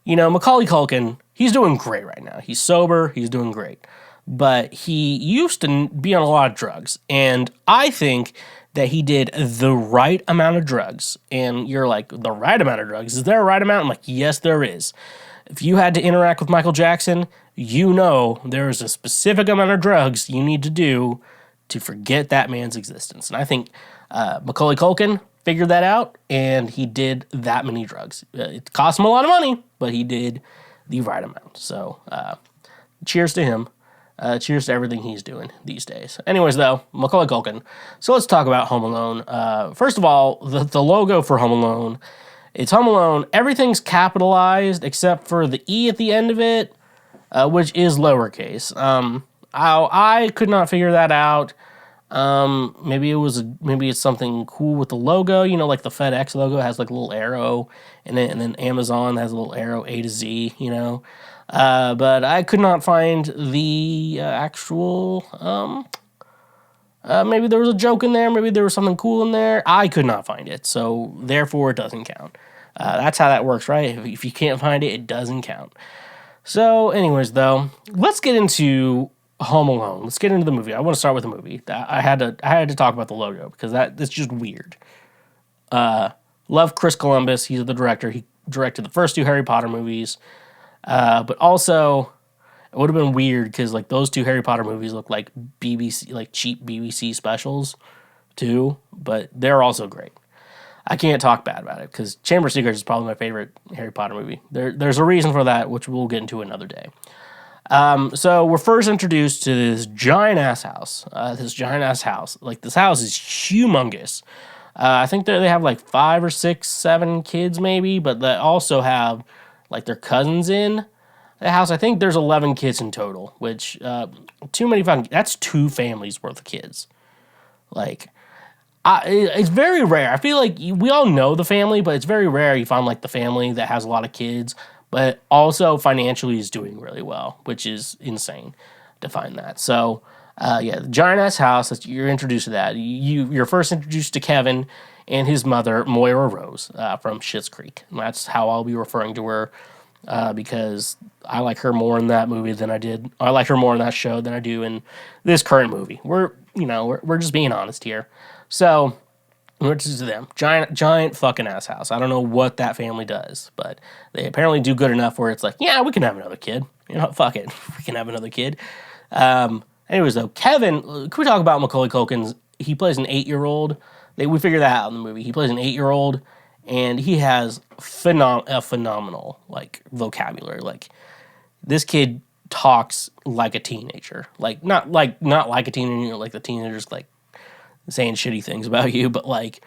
S1: Macaulay Culkin, he's doing great right now. He's sober. He's doing great. But he used to be on a lot of drugs. And I think that he did the right amount of drugs. And you're like, the right amount of drugs? Is there a right amount? I'm like, yes, there is. If you had to interact with Michael Jackson, there is a specific amount of drugs you need to do to forget that man's existence. And I think Macaulay Culkin figured that out, and he did that many drugs. It cost him a lot of money, but he did the right amount. So, cheers to him. Cheers to everything he's doing these days. Anyways, though, Macaulay Culkin. So let's talk about Home Alone. First of all, the logo for Home Alone, it's Home Alone. Everything's capitalized except for the E at the end of it, which is lowercase. I could not figure that out. Maybe it's something cool with the logo, like the FedEx logo has like a little arrow, and then Amazon has a little arrow A to Z, but I could not find the actual, maybe there was a joke in there, maybe there was something cool in there. I could not find it, so therefore it doesn't count. That's how that works, right? If you can't find it, it doesn't count. So anyways, though, let's get into Home Alone. Let's get into the movie. I want to start with the movie. I had to talk about the logo because that's just weird. Love Chris Columbus. He's the director. He directed the first two Harry Potter movies. But also, it would have been weird because like those two Harry Potter movies look like BBC, like cheap BBC specials too. But they're also great. I can't talk bad about it because Chamber of Secrets is probably my favorite Harry Potter movie. There's a reason for that, which we'll get into another day. So we're first introduced to this giant ass house. Like, this house is humongous. I think they have like 5 or 6, 7 kids maybe, but they also have like their cousins in the house. I think there's 11 kids in total, which too many fucking. That's 2 families worth of kids. Like, it's very rare. I feel like we all know the family, but it's very rare you find like the family that has a lot of kids, but also financially is doing really well, which is insane to find that. So, the giant ass house. You're introduced to that. You're first introduced to Kevin and his mother, Moira Rose, from Schitt's Creek. And that's how I'll be referring to her, because I like her more in that movie than I did. I like her more in that show than I do in this current movie. We're just being honest here. So, which is them. Giant fucking ass house. I don't know what that family does, but they apparently do good enough where it's like, yeah, we can have another kid. You know, fuck it. We can have another kid. Anyways, though, Kevin, can we talk about Macaulay Culkin's? He plays an 8-year-old. We figured that out in the movie. He plays an 8-year-old, and he has a phenomenal, like, vocabulary. Like, this kid talks like a teenager. Like, not like a teenager, like the teenager's, like, saying shitty things about you, but, like,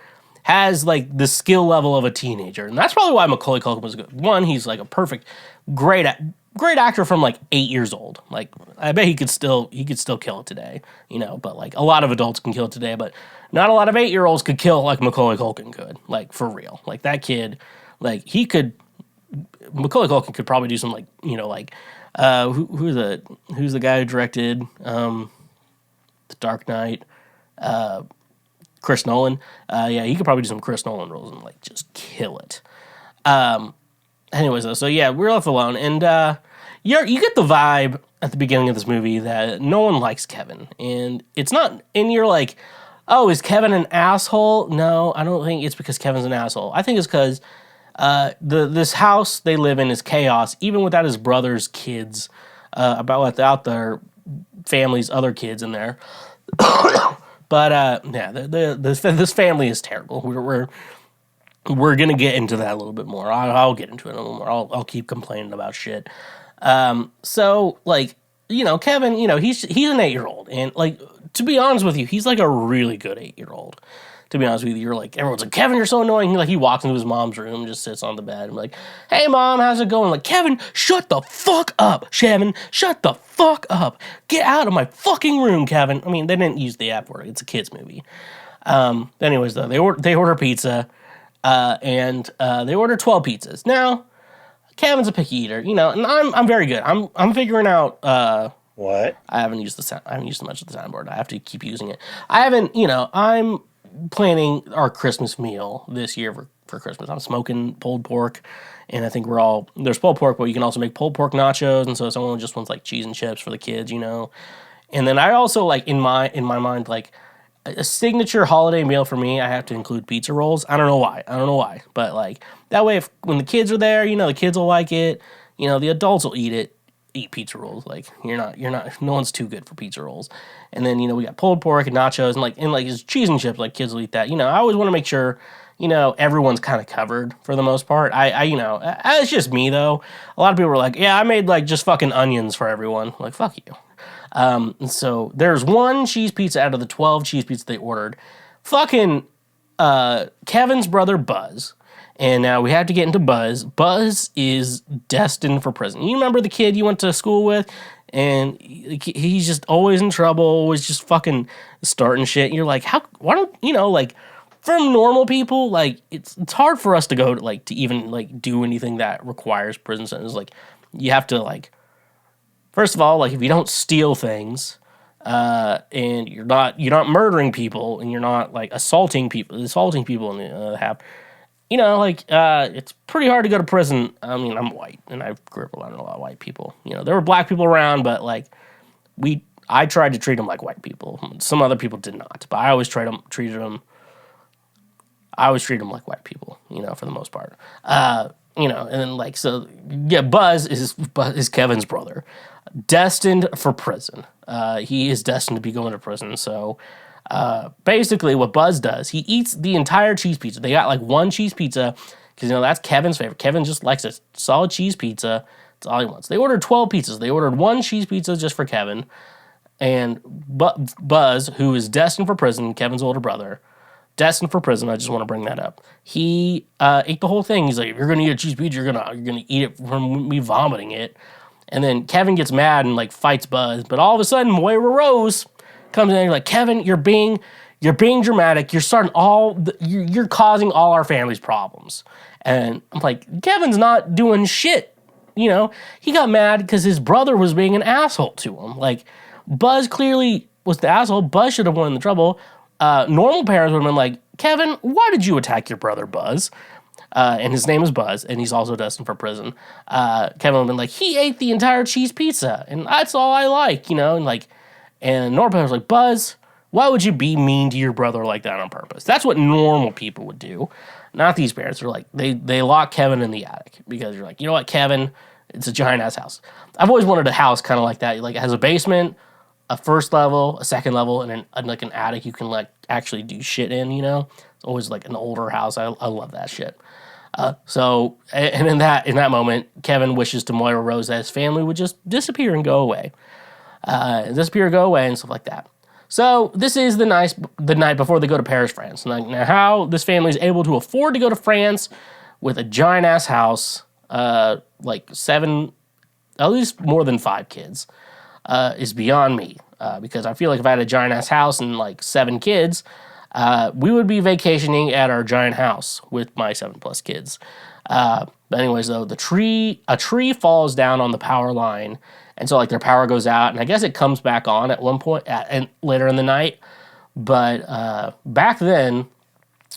S1: has, like, the skill level of a teenager. And that's probably why Macaulay Culkin was good. One, he's, like, a perfect, great actor from, like, 8 years old. Like, I bet he could still kill it today, you know, but, like, a lot of adults can kill it today, but not a lot of 8-year-olds could kill like Macaulay Culkin could, like, for real. Like, that kid, like, Macaulay Culkin could probably do some, like, you know, like, who's the guy who directed The Dark Knight? Chris Nolan. Yeah, he could probably do some Chris Nolan roles and, like, just kill it. Anyways, though, so yeah, we're left alone, and you get the vibe at the beginning of this movie that no one likes Kevin, and it's not, and you're like, oh, is Kevin an asshole? No, I don't think it's because Kevin's an asshole. I think it's because this house they live in is chaos, even without his brother's kids, without their family's other kids in there. But yeah, this family is terrible. We're gonna get into that a little bit more. I'll get into it a little more. I'll keep complaining about shit. So, like, you know, Kevin, you know, he's an 8-year-old, and, like, to be honest with you, he's like a really good 8-year-old. To be honest with you, you're like, everyone's like, Kevin, you're so annoying. He walks into his mom's room and just sits on the bed and like, hey, mom, how's it going? Like, Kevin, shut the fuck up, Kevin. Shut the fuck up. Get out of my fucking room, Kevin. I mean, they didn't use the F word. It's a kid's movie. Anyways, though, they order pizza, and they order 12 pizzas. Now, Kevin's a picky eater, you know, and I'm very good. I'm figuring out.
S6: What?
S1: I haven't used much of the soundboard. I have to keep using it. I'm planning our Christmas meal this year for Christmas. I'm smoking pulled pork, and I think there's pulled pork, but you can also make pulled pork nachos, and so someone just wants, like, cheese and chips for the kids, you know. And then I also, like, in my mind, like, a signature holiday meal for me, I have to include pizza rolls. I don't know why, but, like, that way, when the kids are there, you know, the kids will like it. You know, the adults will eat pizza rolls. Like, no one's too good for pizza rolls. And then, you know, we got pulled pork and nachos and just cheese and chips. Like, kids will eat that. You know, I always want to make sure, you know, everyone's kind of covered for the most part. It's just me though. A lot of people are like, yeah, I made, like, just fucking onions for everyone. Like, fuck you. And so there's one cheese pizza out of the 12 cheese pizzas they ordered. Fucking Kevin's brother Buzz. And now we have to get into Buzz. Buzz is destined for prison. You remember the kid you went to school with? And he's just always in trouble, always just fucking starting shit. And you're like, why don't, you know, like, from normal people, like, it's hard for us to go to, like, to even, like, do anything that requires prison sentence. Like, you have to, like, first of all, like, if you don't steal things, and you're not murdering people, and you're not, like, assaulting people and have, you know, like, it's pretty hard to go to prison. I mean, I'm white, and I grew up around a lot of white people. You know, there were black people around, but, like, I tried to treat them like white people. Some other people did not, but I always treated them like white people, you know, for the most part. You know, and then, like, so, yeah, Buzz is Kevin's brother, destined for prison. He is destined to be going to prison, so... basically what Buzz does, he eats the entire cheese pizza. They got, like, one cheese pizza because, you know, that's Kevin's favorite. Kevin just likes a solid cheese pizza. That's all he wants. They ordered 12 pizzas. They ordered one cheese pizza just for Kevin. And Buzz, who is destined for prison, Kevin's older brother, destined for prison, I just want to bring that up. He ate the whole thing. He's like, if you're going to eat a cheese pizza, you're going to eat it from me vomiting it. And then Kevin gets mad and, like, fights Buzz. But all of a sudden, Moira Rose comes in and you're like, Kevin, you're being dramatic. You're you're causing all our family's problems. And I'm like, Kevin's not doing shit. You know, he got mad because his brother was being an asshole to him. Like, Buzz clearly was the asshole. Buzz should have won the trouble. Normal parents would have been like, Kevin, why did you attack your brother, Buzz? And his name is Buzz, and he's also destined for prison. Kevin would have been like, he ate the entire cheese pizza, and that's all I like, you know, and, like, and Norman was like, Buzz, Why would you be mean to your brother like that on purpose? That's what normal people would do. Not these parents. They're like, they lock Kevin in the attic because you're like, you know what, Kevin, it's a giant ass house. I've always wanted a house kind of like that. Like it has a basement, a first level, a second level, and like an attic you can like actually do shit in, you know? It's always like an older house. I love that shit. So in that moment, Kevin wishes to Moira Rose that his family would just disappear and go away. Go away and stuff like that. So this is the night before they go to Paris, France. Now how this family is able to afford to go to France with a giant ass house, like 7, at least more than 5 kids, is beyond me. Because I feel like if I had a giant ass house and like 7 kids, we would be vacationing at our giant house with my 7+ kids. But anyways, though, a tree falls down on the power line, and so like their power goes out, and I guess it comes back on at one point and later in the night. But back then,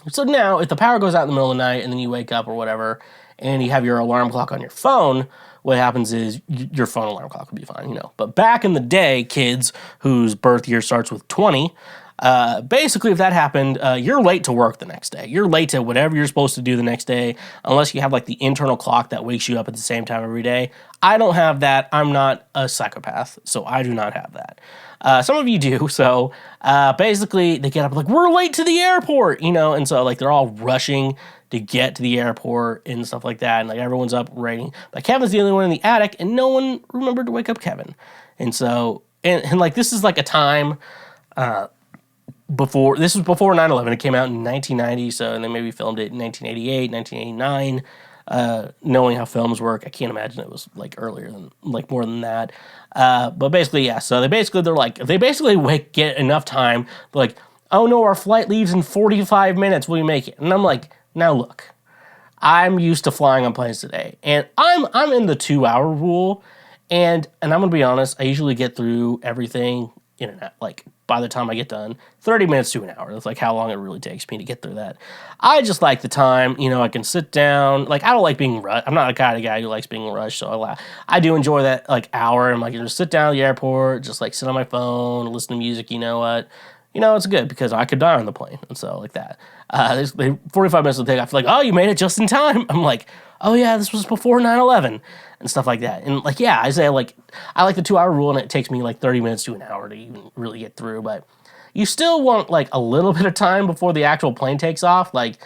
S1: so now if the power goes out in the middle of the night and then you wake up or whatever, and you have your alarm clock on your phone, what happens is your phone alarm clock will be fine, you know. But back in the day, kids whose birth year starts with 20. Basically, if that happened, you're late to work the next day. You're late to whatever you're supposed to do the next day, unless you have like the internal clock that wakes you up at the same time every day. I don't have that. I'm not a psychopath, so I do not have that. Some of you do. So basically, they get up like, we're late to the airport, you know, and so like they're all rushing to get to the airport and stuff like that, and like everyone's up waiting. But Kevin's the only one in the attic, and no one remembered to wake up Kevin. And so, and like this is like a time. This was before 9/11. It came out in 1990, so and they maybe filmed it in 1988, 1989. Knowing how films work, I can't imagine it was like earlier than like more than that. But basically, yeah. So they basically get enough time. They're like, oh no, our flight leaves in 45 minutes. Will you make it? And I'm like, now look, I'm used to flying on planes today, and I'm in the 2-hour rule, and I'm gonna be honest. I usually get through everything in and out, like by the time I get done, 30 minutes to an hour. That's like how long it really takes me to get through that. I just like the time, you know, I can sit down. Like, I don't like being rushed. I'm not the kind of guy who likes being rushed, so I do enjoy that, like, hour. I'm like, just sit down at the airport, just, like, sit on my phone, listen to music, you know what? You know, it's good because I could die on the plane, and so, like that. 45 minutes will take, I feel like, oh, you made it just in time. I'm like, oh, yeah, this was before 9/11. And stuff like that. And, like, yeah, I say, like, I like the 2-hour rule, and it takes me, like, 30 minutes to an hour to even really get through. But you still want, like, a little bit of time before the actual plane takes off. Like,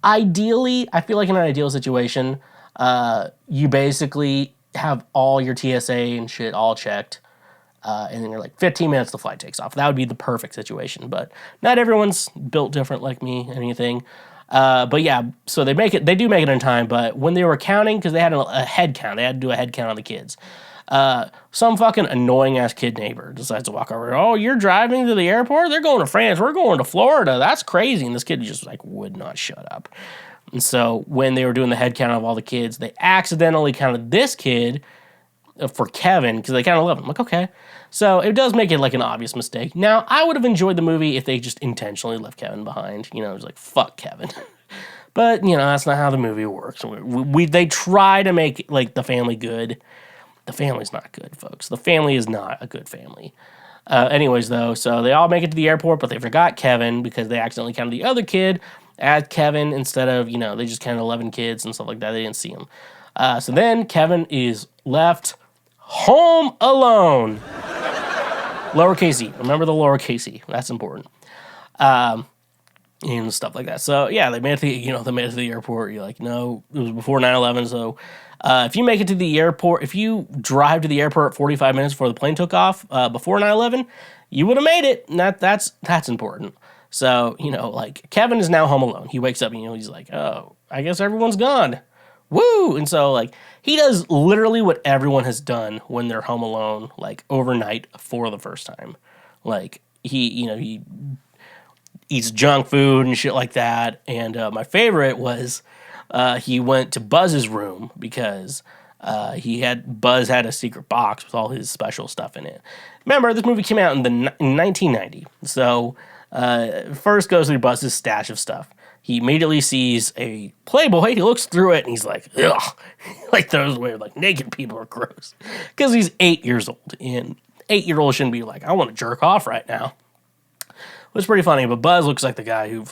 S1: ideally, I feel like in an ideal situation, you basically have all your TSA and shit all checked. And then you're like, 15 minutes, the flight takes off. That would be the perfect situation. But not everyone's built different like me, anything. But yeah, so they do make it in time, but when they were counting, because they had a head count, they had to do a head count on the kids. Some fucking annoying ass kid neighbor decides to walk over, oh, you're driving to the airport? They're going to France, we're going to Florida, that's crazy. And this kid just like would not shut up. And so when they were doing the head count of all the kids, they accidentally counted this kid for Kevin, because they kind of love him. I'm like, okay. So it does make it like an obvious mistake. Now, I would have enjoyed the movie if they just intentionally left Kevin behind. You know, it was like, fuck Kevin. But, you know, that's not how the movie works. They try to make, like, the family good. The family's not good, folks. The family is not a good family. Anyways, though, so they all make it to the airport, but they forgot Kevin because they accidentally counted the other kid as Kevin instead of, you know, they just counted 11 kids and stuff like that. They didn't see him. So then Kevin is left home alone. Lowercase e. Remember the lowercase e. That's important. And stuff like that. So yeah, they made it to the airport. You're like, no, it was before 9/11. So if you make it to the airport, if you drive to the airport 45 minutes before the plane took off before 9/11, you would have made it. And that's important. So, you know, like Kevin is now home alone. He wakes up and, you know, he's like, oh, I guess everyone's gone. Woo! And so, like, he does literally what everyone has done when they're home alone, like, overnight for the first time. Like, he eats junk food and shit like that. And my favorite was he went to Buzz's room because Buzz had a secret box with all his special stuff in it. Remember, this movie came out in 1990. So, first goes through Buzz's stash of stuff. He immediately sees a Playboy. He looks through it and he's like, ugh. Like those weird, like naked people are gross. Because he's 8 years old. And 8-year-olds shouldn't be like, I want to jerk off right now. was pretty funny. But Buzz looks like the guy who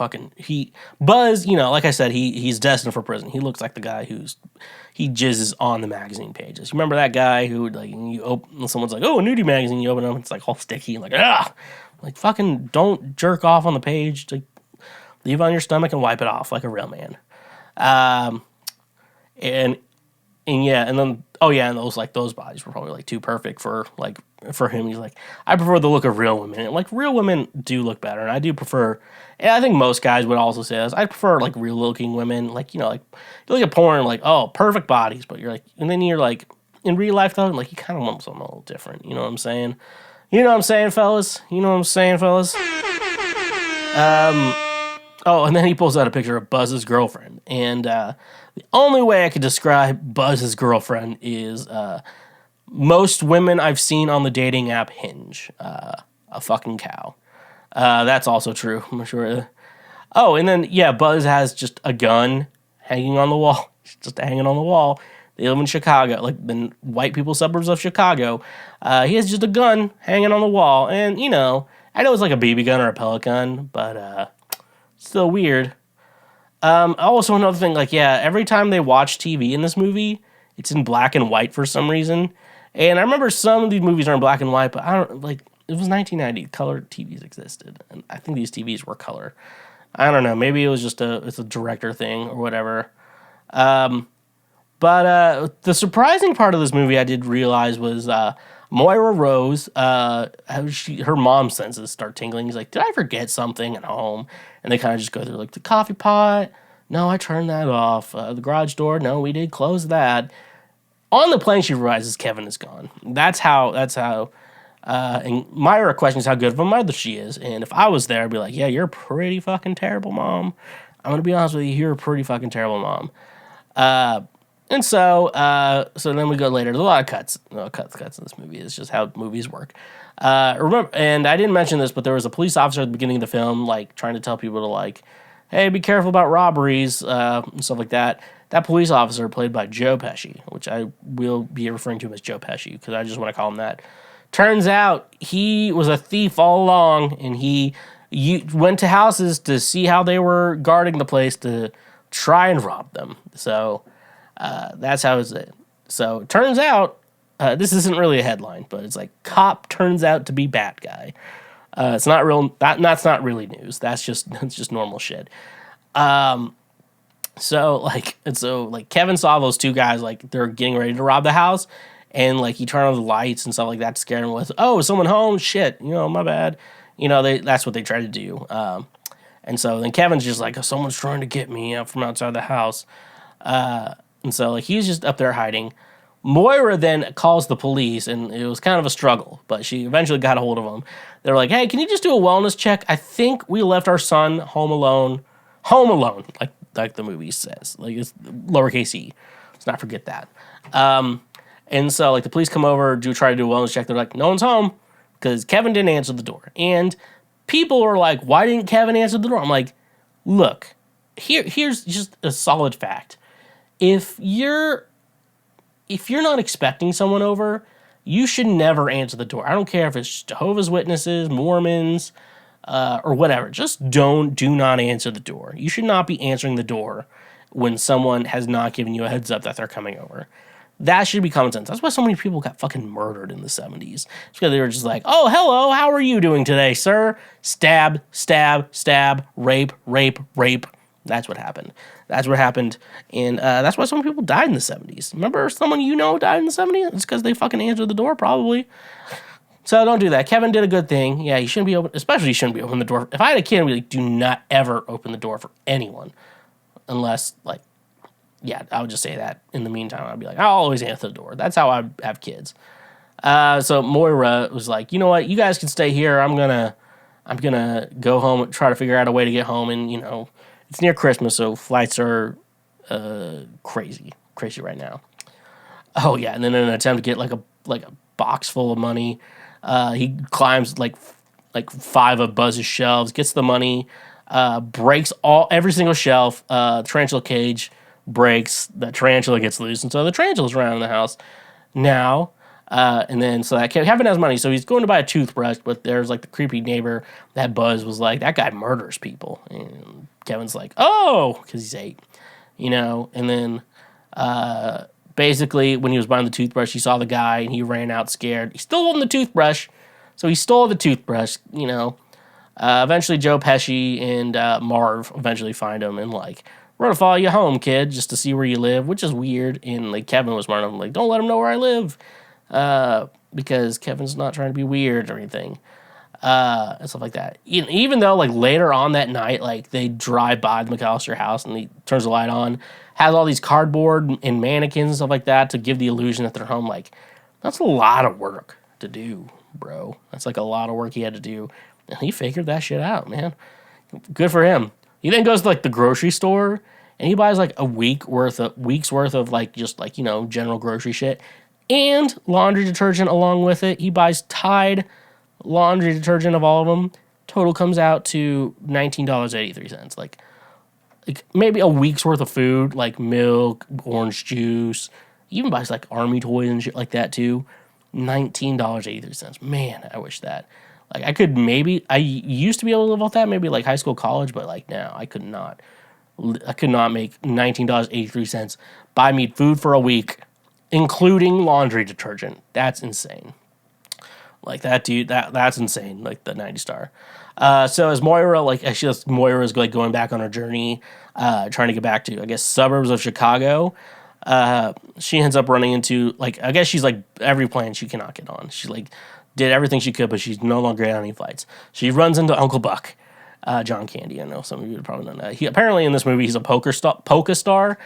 S1: Buzz, like I said, he's destined for prison. He looks like the guy he jizzes on the magazine pages. You remember that guy who like someone's like, oh, a nudie magazine, you open it up, it's like all sticky and like, like fucking don't jerk off on the page. Like leave it on your stomach and wipe it off like a real man. And then and those bodies were probably like too perfect for him. He's like, I prefer the look of real women. And like real women do look better, and I do prefer. And I think most guys would also say this. I prefer like real looking women. Like like you look at porn, like oh perfect bodies, but you're like, and then you're like in real life though, like you kind of want something a little different. You know what I'm saying? You know what I'm saying, fellas? You know what I'm saying, fellas? Oh, and then he pulls out a picture of Buzz's girlfriend. And the only way I could describe Buzz's girlfriend is most women I've seen on the dating app Hinge. A fucking cow. That's also true, I'm sure. Oh, and then, Buzz has just a gun hanging on the wall. Just hanging on the wall. They live in Chicago, like the white people suburbs of Chicago. He has just a gun hanging on the wall. And, I know it's like a BB gun or a pellet gun, but still weird. Also, another thing, every time they watch TV in this movie, it's in black and white for some reason. And I remember some of these movies are in black and white, but it was 1990. Color TVs existed, and I think these TVs were color. I don't know. Maybe it was just it's a director thing or whatever. But the surprising part of this movie I did realize was Moira Rose, her mom's senses start tingling. He's like, did I forget something at home? And they kind of just go through, like, the coffee pot. No, I turned that off. The garage door. No, we did close that. On the plane, she realizes Kevin is gone. That's how. And Myra questions how good of a mother she is. And if I was there, I'd be like, yeah, you're a pretty fucking terrible mom. I'm going to be honest with you. You're a pretty fucking terrible mom. And so then we go later. There's a lot of cuts. Cuts in this movie. It's just how movies work. Remember, and I didn't mention this, but there was a police officer at the beginning of the film, like, trying to tell people to, like, hey, be careful about robberies, and stuff like that. That police officer played by Joe Pesci, which I will be referring to him as Joe Pesci, because I just want to call him that. Turns out he was a thief all along, and he went to houses to see how they were guarding the place to try and rob them. So that's how it's it. So it turns out, this isn't really a headline, but it's like, cop turns out to be bad guy. It's not real. That's not really news. That's just normal shit. So Kevin saw those two guys, like, they're getting ready to rob the house, and like he turned on the lights and stuff like that to scare him with, oh, is someone home? Shit, my bad. That's what they tried to do. And so then Kevin's just like, oh, someone's trying to get me from outside the house. And so like he's just up there hiding. Moira then calls the police, and it was kind of a struggle, but she eventually got a hold of them. They're like, hey, can you just do a wellness check? I think we left our son home alone, like the movie says. Like, it's lowercase e. Let's not forget that. And so, like, the police come over, try to do a wellness check. They're like, no one's home, because Kevin didn't answer the door. And people are like, why didn't Kevin answer the door? I'm like, look, here's just a solid fact. If you're not expecting someone over, you should never answer the door. I don't care if it's Jehovah's Witnesses, Mormons, or whatever. Just do not answer the door. You should not be answering the door when someone has not given you a heads up that they're coming over. That should be common sense. That's why so many people got fucking murdered in the 70s. It's because they were just like, oh, hello, how are you doing today, sir? Stab, stab, stab, rape, rape, rape. That's what happened. That's what happened. And that's why so many people died in the 70s. Remember someone died in the 70s? It's because they fucking answered the door, probably. So don't do that. Kevin did a good thing. Yeah, he shouldn't be open, especially he shouldn't be opening the door. If I had a kid, I'd be like, do not ever open the door for anyone. Unless, like, yeah, I would just say that. In the meantime, I'd be like, I'll always answer the door. That's how I have kids. So Moira was like, you know what? You guys can stay here. I'm gonna go home and try to figure out a way to get home. And, it's near Christmas, so flights are crazy right now. Oh, yeah, and then in an attempt to get, like a box full of money, he climbs, like 5 of Buzz's shelves, gets the money, breaks every single shelf, tarantula cage breaks, the tarantula gets loose, and so the tarantula's around in the house. Now, And then so that Kevin has money, so he's going to buy a toothbrush, but there's like the creepy neighbor that Buzz was like, that guy murders people. And Kevin's like, oh, because he's 8, And then basically when he was buying the toothbrush, he saw the guy and he ran out scared. He's still holding the toothbrush, so he stole the toothbrush. Eventually Joe Pesci and Marv eventually find him and like, we're gonna follow you home, kid, just to see where you live, which is weird. And like Kevin was smart enough, like, don't let him know where I live. Because Kevin's not trying to be weird or anything, and stuff like that. Even though, like, later on that night, like, they drive by the McAllister house and he turns the light on, has all these cardboard and mannequins and stuff like that to give the illusion that they're home. Like, that's a lot of work to do, bro. That's like a lot of work he had to do, and he figured that shit out, man. Good for him. He then goes to like the grocery store and he buys like a week's worth of like just like general grocery shit and laundry detergent along with it. He buys Tide laundry detergent of all of them. Total comes out to $19.83. Like maybe a week's worth of food, like milk, orange juice. He even buys like army toys and shit like that too. $19.83. Man, I wish that. Like I used to be able to live off that, maybe like high school, college, but like now I could not. I could not make $19.83 buy me food for a week, including laundry detergent. That's insane. Like that dude, that's insane. Like the 90 star. So as Moira, Moira is like going back on her journey, trying to get back to, I guess, suburbs of Chicago. She ends up running into I guess she's like every plane she cannot get on. She like did everything she could, but she's no longer on any flights. She runs into Uncle Buck, John Candy. I know some of you would probably know that. He apparently in this movie he's a polka star,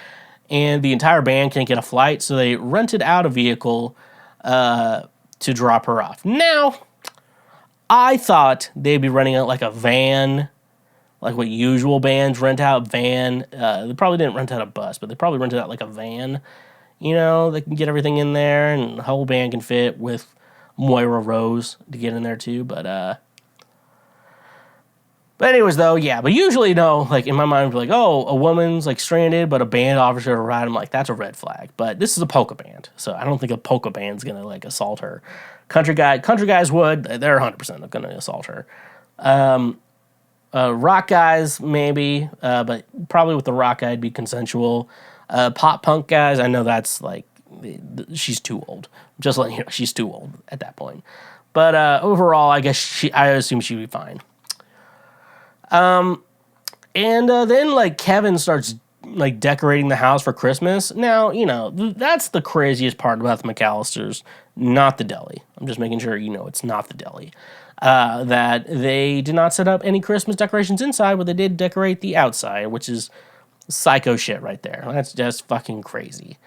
S1: and the entire band can't get a flight, so they rented out a vehicle to drop her off. Now, I thought they'd be renting out like a van, like what usual bands rent out van. They probably didn't rent out a bus, but they probably rented out like a van. They can get everything in there, and the whole band can fit with Moira Rose to get in there too. But anyways, though, yeah. But usually, like in my mind, like, oh, a woman's like stranded, but a band officer to ride. I'm like, that's a red flag. But this is a polka band, so I don't think a polka band's gonna like assault her. Country guys would. They're 100% gonna assault her. Rock guys maybe, but probably with the rock guy it'd be consensual. Pop punk guys, I know that's like she's too old. Just letting you know, she's too old at that point. But overall, I guess I assume she'd be fine. And then like Kevin starts like decorating the house for Christmas. Now, that's the craziest part about the McAllisters, not the deli. I'm just making sure it's not the deli. That they did not set up any Christmas decorations inside, but they did decorate the outside, which is psycho shit right there. That's just fucking crazy.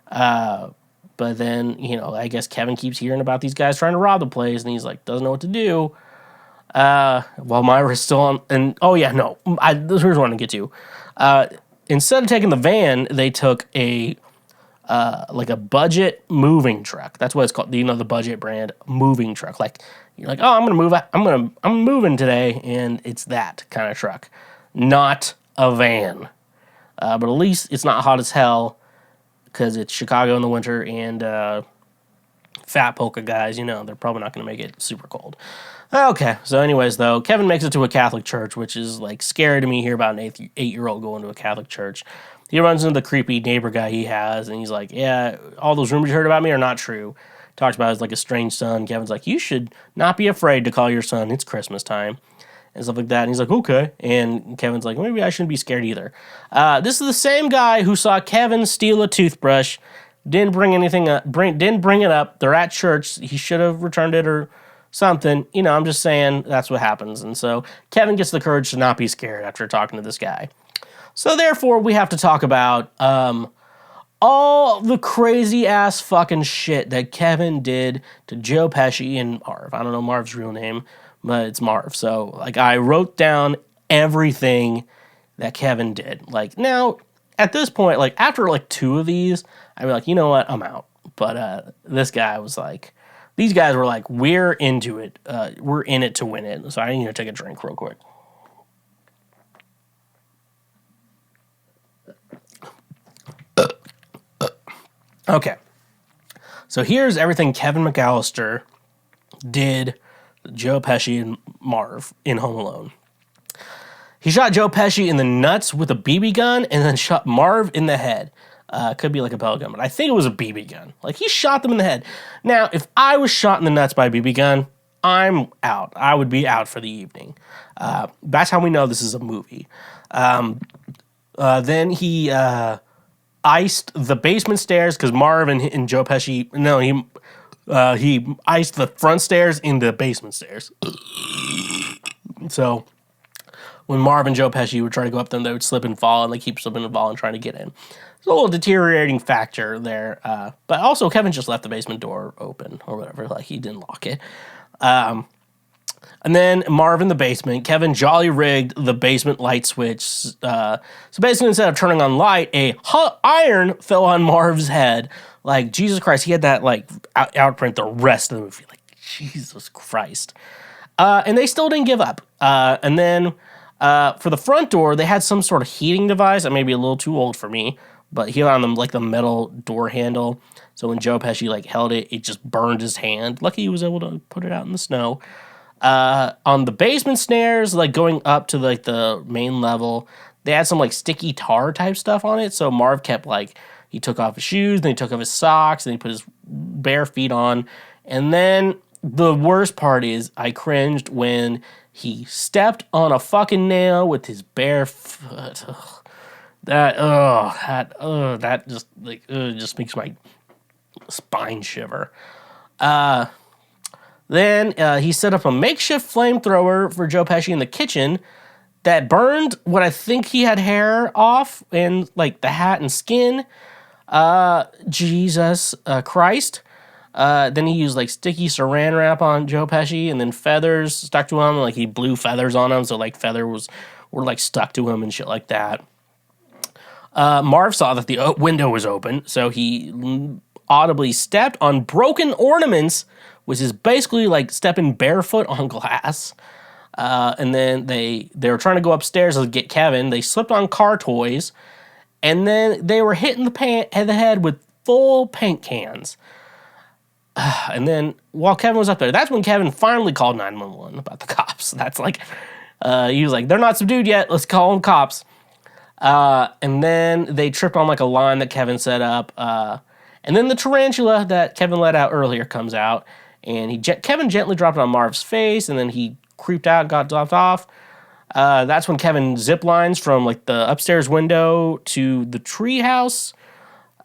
S1: But then, I guess Kevin keeps hearing about these guys trying to rob the place, and he's like, doesn't know what to do. While Myra's still on, and here's what I want to get to. Instead of taking the van, they took a budget moving truck. That's what it's called. The budget brand moving truck. Like you're like, oh, I'm moving today, and it's that kind of truck, not a van. But at least it's not hot as hell because it's Chicago in the winter, and fat polka guys, they're probably not going to make it super cold. Okay, so anyways, though, Kevin makes it to a Catholic church, which is, like, scary to me here about an 8-year-old going to a Catholic church. He runs into the creepy neighbor guy he has, and he's like, yeah, all those rumors you heard about me are not true. Talks about his, like, estranged son. Kevin's like, you should not be afraid to call your son. It's Christmas time. And stuff like that. And he's like, okay. And Kevin's like, maybe I shouldn't be scared either. This is the same guy who saw Kevin steal a toothbrush, didn't bring it up. They're at church. He should have returned it or something. I'm just saying that's what happens. And so Kevin gets the courage to not be scared after talking to this guy. So therefore, we have to talk about all the crazy ass fucking shit that Kevin did to Joe Pesci and Marv. I don't know Marv's real name, but it's Marv. So like I wrote down everything that Kevin did. Like now at this point, like after like 2 of these, I'd be like, you know what, I'm out. But this guy was like, these guys were like, we're into it. We're in it to win it. So I need to take a drink real quick. Okay. So here's everything Kevin McAllister did to Joe Pesci and Marv in Home Alone. He shot Joe Pesci in the nuts with a BB gun and then shot Marv in the head. Could be like a pellet gun, but I think it was a BB gun. Like, he shot them in the head. Now, if I was shot in the nuts by a BB gun, I'm out. I would be out for the evening. That's how we know this is a movie. Then he iced the basement stairs because Marv and Joe Pesci... No, he iced the front stairs in the basement stairs. So when Marv and Joe Pesci would try to go up them, they would slip and fall, and they keep slipping and falling trying to get in. It's a little deteriorating factor there. But also, Kevin just left the basement door open or whatever. Like, he didn't lock it. And then Marv in the basement. Kevin jolly rigged the basement light switch. So basically, instead of turning on light, a hot iron fell on Marv's head. Like, Jesus Christ, he had that, like, outprint the rest of the movie. Like, Jesus Christ. And they still didn't give up. And then for the front door, they had some sort of heating device. That may be a little too old for me, but he had on them, like, the metal door handle. So when Joe Pesci, like, held it, it just burned his hand. Lucky he was able to put it out in the snow. On the basement stairs, like, going up to, like, the main level, they had some, like, sticky tar type stuff on it. So Marv kept, like, he took off his shoes, then he took off his socks, and he put his bare feet on. And then the worst part is I cringed when he stepped on a fucking nail with his bare foot. Ugh. That just, like, just makes my spine shiver. Then he set up a makeshift flamethrower for Joe Pesci in the kitchen that burned what I think he had hair off and, like, the hat and skin. Jesus Christ. Then he used, like, sticky saran wrap on Joe Pesci and then feathers stuck to him. Like, he blew feathers on him, so, like, were like stuck to him and shit like that. Marv saw that the window was open, so he audibly stepped on broken ornaments, which is basically like stepping barefoot on glass. And then they were trying to go upstairs to get Kevin. They slipped on car toys, and then they were hitting the head with full paint cans. And then while Kevin was up there, that's when Kevin finally called 911 about the cops. That's like, he was like, they're not subdued yet. Let's call them cops. And then they tripped on, like, a line that Kevin set up. And then the tarantula that Kevin let out earlier comes out, and Kevin gently dropped it on Marv's face, and then he creeped out, got dropped off. That's when Kevin zip lines from, like, the upstairs window to the tree house.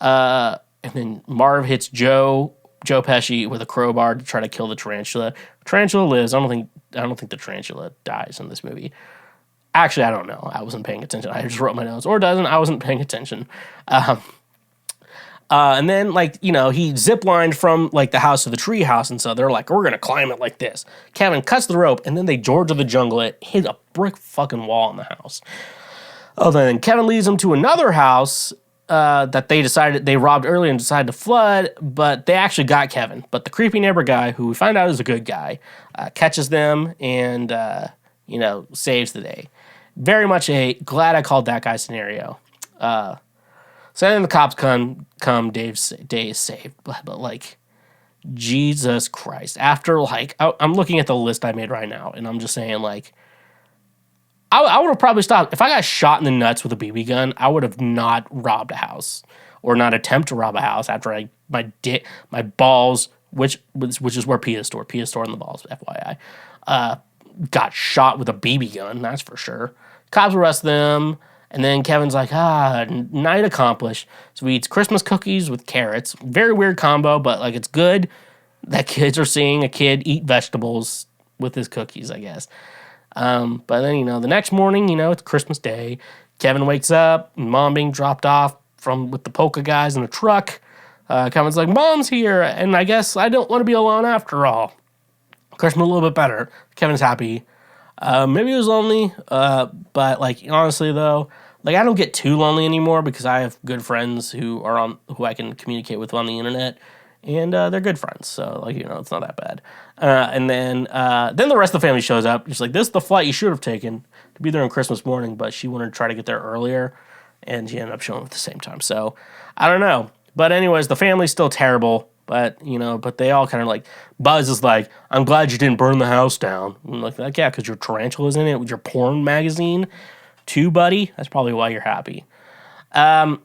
S1: And then Marv hits Joe Pesci with a crowbar to try to kill the tarantula. Tarantula lives. I don't think the tarantula dies in this movie. Actually, I don't know. I wasn't paying attention. I just wrote my notes. Or doesn't. I wasn't paying attention. And then, like, you know, he ziplined from, like, the house to the tree house, and so they're like, we're going to climb it like this. Kevin cuts the rope, and then they George of the Jungle it, hit a brick fucking wall in the house. Oh, then Kevin leads them to another house that they robbed earlier and decided to flood, but they actually got Kevin. But the creepy neighbor guy, who we find out is a good guy, catches them and, saves the day. Very much a glad I called that guy scenario. So then the cops come, Dave's day is saved. But like, Jesus Christ. After, like, I'm looking at the list I made right now, and I'm just saying, like, I would have probably stopped. If I got shot in the nuts with a BB gun, I would have not robbed a house or not attempt to rob a house after my balls, which is where Pia's store in the balls, FYI, got shot with a BB gun, that's for sure. Cops arrest them, and then Kevin's like, night accomplished. So he eats Christmas cookies with carrots. Very weird combo, but, like, it's good that kids are seeing a kid eat vegetables with his cookies, I guess. But then, the next morning, it's Christmas Day. Kevin wakes up, mom being dropped off with the polka guys in a truck. Kevin's like, Mom's here, and I guess I don't want to be alone after all. Christmas a little bit better. Kevin's happy. Maybe he was lonely, but, like, honestly, though, like, I don't get too lonely anymore because I have good friends who I can communicate with on the internet, and they're good friends, so, like, it's not that bad. And then the rest of the family shows up. She's like, this is the flight you should have taken to be there on Christmas morning, but she wanted to try to get there earlier, and she ended up showing up at the same time. So, I don't know. But anyways, the family's still terrible, But, but they all kind of like, Buzz is like, I'm glad you didn't burn the house down. I'm like, yeah, because your tarantula's in it with your porn magazine too, buddy. That's probably why you're happy.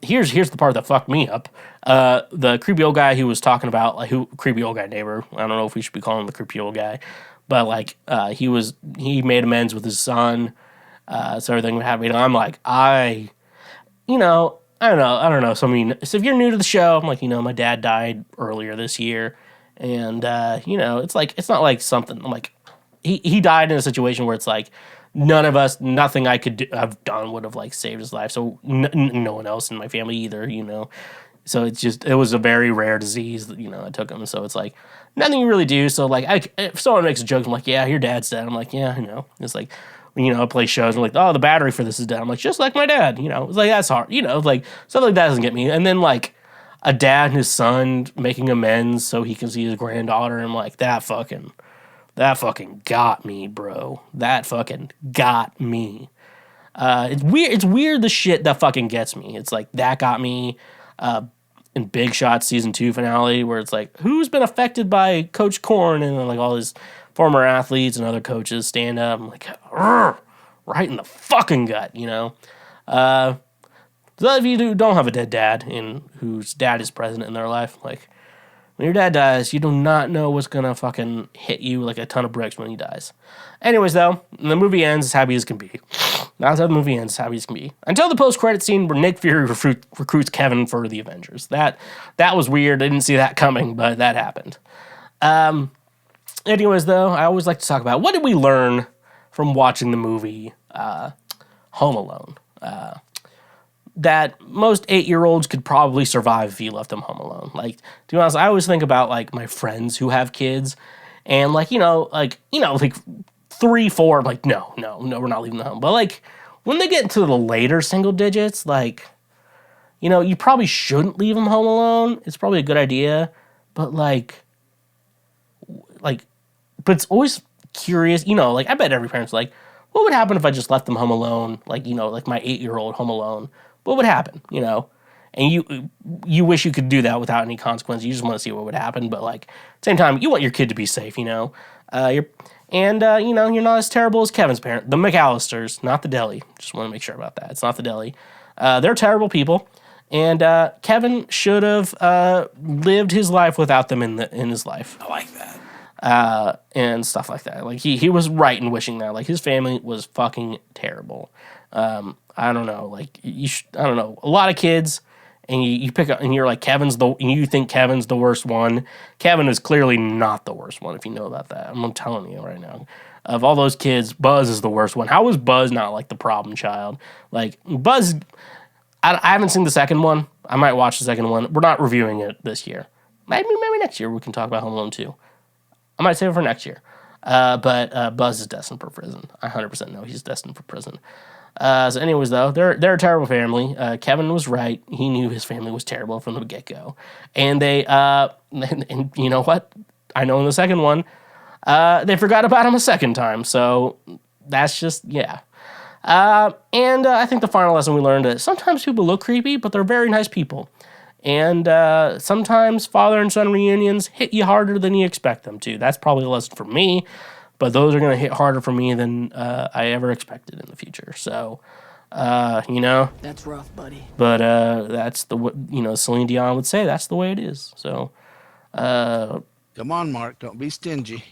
S1: Here's the part that fucked me up. The creepy old guy who was talking about, like, creepy old guy neighbor. I don't know if we should be calling him the creepy old guy. But, like, he made amends with his son. So everything was happening. I'm like, I don't know. So, so if you're new to the show, I'm like, my dad died earlier this year. And, it's like, it's not like something, I'm like, he died in a situation where it's like, nothing I could have done would have, like, saved his life. So no one else in my family either, So it was a very rare disease that, I took him. So it's like, nothing you really do. So, like, if someone makes a joke, I'm like, yeah, your dad's dead. I'm like, yeah, I know. It's like, I play shows, I'm like, oh, the battery for this is dead. I'm like, just like my dad, It's like, that's hard, like, stuff like that doesn't get me. And then, like, a dad and his son making amends so he can see his granddaughter, and I'm like, that fucking got me, bro. That fucking got me. It's weird the shit that fucking gets me. It's like, that got me, in Big Shot season 2 finale, where it's like, who's been affected by Coach Korn, and then, like, all his former athletes and other coaches stand up. I'm like, right in the fucking gut, So if you don't have a dead dad and whose dad is present in their life, like, when your dad dies, you do not know what's gonna fucking hit you like a ton of bricks when he dies. Anyways, though, the movie ends as happy as can be. That's how the movie ends, as happy as can be. Until the post-credit scene where Nick Fury recruits Kevin for the Avengers. That was weird. I didn't see that coming, but that happened. Anyways, though, I always like to talk about what did we learn from watching the movie Home Alone. That most 8-year-olds could probably survive if you left them home alone. Like, to be honest, I always think about, like, my friends who have kids, and, like, like 3, 4, like, no, we're not leaving them home. But, like, when they get into the later single digits, like, you probably shouldn't leave them home alone. It's probably a good idea, but, but it's always curious, like, I bet every parent's like, what would happen if I just left them home alone, like, like my 8-year-old home alone? What would happen, And you wish you could do that without any consequence. You just want to see what would happen, but, like, at the same time, you want your kid to be safe, you're not as terrible as Kevin's parent, the McAllisters, not the deli. Just want to make sure about that. It's not the deli. They're terrible people, and Kevin should have lived his life without them in his life.
S2: I like that.
S1: And stuff like that. Like, he was right in wishing that. Like, his family was fucking terrible. I don't know. Like, I don't know. A lot of kids, and you pick up, and you're like, you think Kevin's the worst one. Kevin is clearly not the worst one, if you know about that. I'm telling you right now. Of all those kids, Buzz is the worst one. How was Buzz not, like, the problem child? Like, Buzz, I haven't seen the second one. I might watch the second one. We're not reviewing it this year. Maybe next year we can talk about Home Alone 2. I might save it for next year. But Buzz is destined for prison. I 100% know he's destined for prison. So anyways, though, they're a terrible family. Kevin was right. He knew his family was terrible from the get-go. And they, and you know what? I know in the second one, they forgot about him a second time. So that's just, yeah. And I think the final lesson we learned is sometimes people look creepy, but they're very nice people. And sometimes father and son reunions hit you harder than you expect them to. That's probably a lesson for me, but those are going to hit harder for me than I ever expected in the future. So,
S9: That's rough, buddy.
S1: But that's Celine Dion would say that's the way it is. So,
S5: Come on, Mark. Don't be stingy.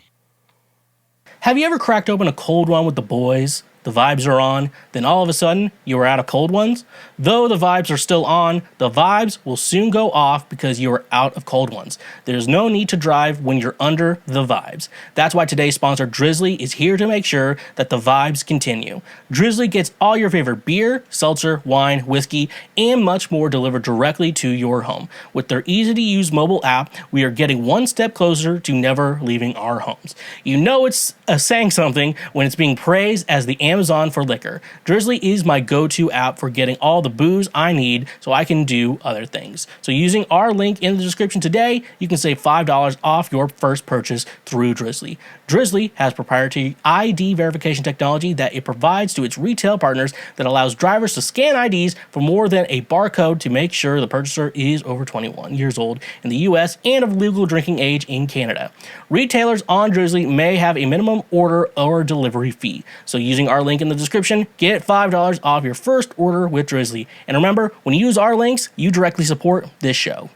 S1: have you ever cracked open a cold one with the boys? The vibes are on, then all of a sudden, you are out of cold ones? Though the vibes are still on, the vibes will soon go off because you are out of cold ones. There's no need to drive when you're under the vibes. That's why today's sponsor, Drizly, is here to make sure that the vibes continue. Drizly gets all your favorite beer, seltzer, wine, whiskey, and much more delivered directly to your home. With their easy-to-use mobile app, we are getting one step closer to never leaving our homes. You know it's saying something when it's being praised as the Amazon for liquor. Drizly is my go-to app for getting all the booze I need so I can do other things. So using our link in the description today, you can save $5 off your first purchase through Drizly. Drizly has proprietary ID verification technology that it provides to its retail partners that allows drivers to scan IDs for more than a barcode to make sure the purchaser is over 21 years old in the US and of legal drinking age in Canada. Retailers on Drizly may have a minimum order or delivery fee. So using our link in the description, get $5 off your first order with Drizly. And remember, when you use our links, you directly support this show.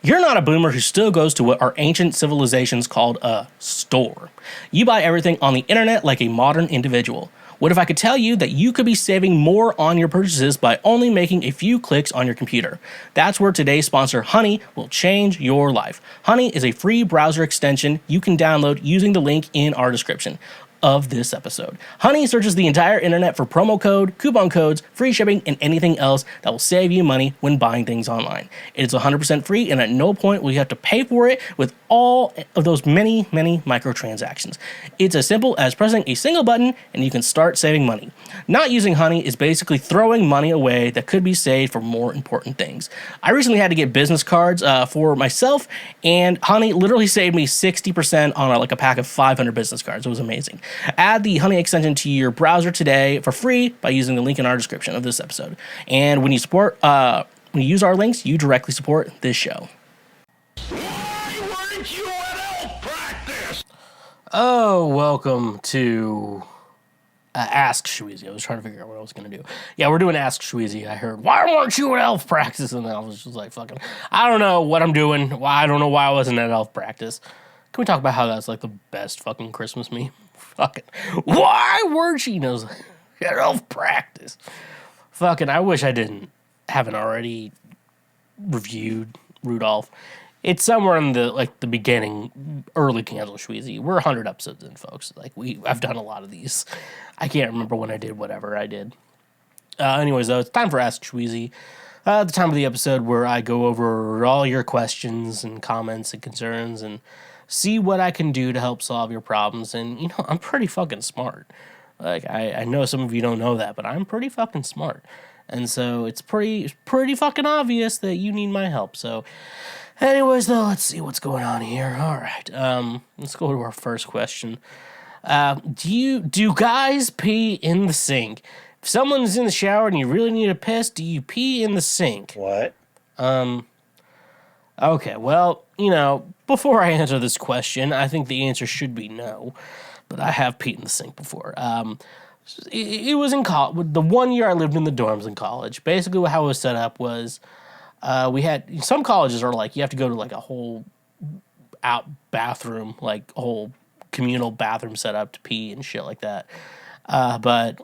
S1: You're not a boomer who still goes to what our ancient civilizations called a store. You buy everything on the internet like a modern individual. What if I could tell you that you could be saving more on your purchases by only making a few clicks on your computer? That's where today's sponsor, Honey, will change your life. Honey is a free browser extension you can download using the link in our description of this episode. Honey searches the entire internet for promo code, coupon codes, free shipping, and anything else that will save you money when buying things online. It's 100% free, and at no point will you have to pay for it with all of those many microtransactions. It's as simple as pressing a single button and you can start saving money. Not using Honey is basically throwing money away that could be saved for more important things. I recently had to get business cards for myself, and Honey literally saved me 60% on a pack of 500 business cards. It was amazing. Add the Honey extension to your browser today for free by using the link in our description of this episode. And when you use our links, you directly support this show.
S8: Why weren't you at elf practice?
S1: Oh, welcome to Ask Schweezy. I was trying to figure out what I was going to do. Yeah, we're doing Ask Schweezy. I heard, why weren't you at elf practice? And I was just like, fucking, I don't know what I'm doing. I don't know why I wasn't at elf practice. Can we talk about how that's like the best fucking Christmas meme? Fucking, why weren't you at elf practice? Fucking, I wish I haven't already reviewed Rudolph. It's somewhere in the beginning, early Candle Schweezy. We're 100 episodes in, folks. I've done a lot of these. I can't remember when I did whatever I did. Anyways, though, it's time for Ask Schweezy. The time of the episode where I go over all your questions and comments and concerns and see what I can do to help solve your problems. And, I'm pretty fucking smart. I know some of you don't know that, but I'm pretty fucking smart. And so it's pretty fucking obvious that you need my help. So, anyways, though, let's see what's going on here. All right, let's go to our first question. Do guys pee in the sink? If someone's in the shower and you really need a piss, do you pee in the sink?
S6: What?
S1: Okay, well, before I answer this question, I think the answer should be no, but I have peed in the sink before. It was in college. The 1 year I lived in the dorms in college, basically how it was set up was we had, some colleges are you have to go to a whole out bathroom, a whole communal bathroom set up to pee and shit like that. But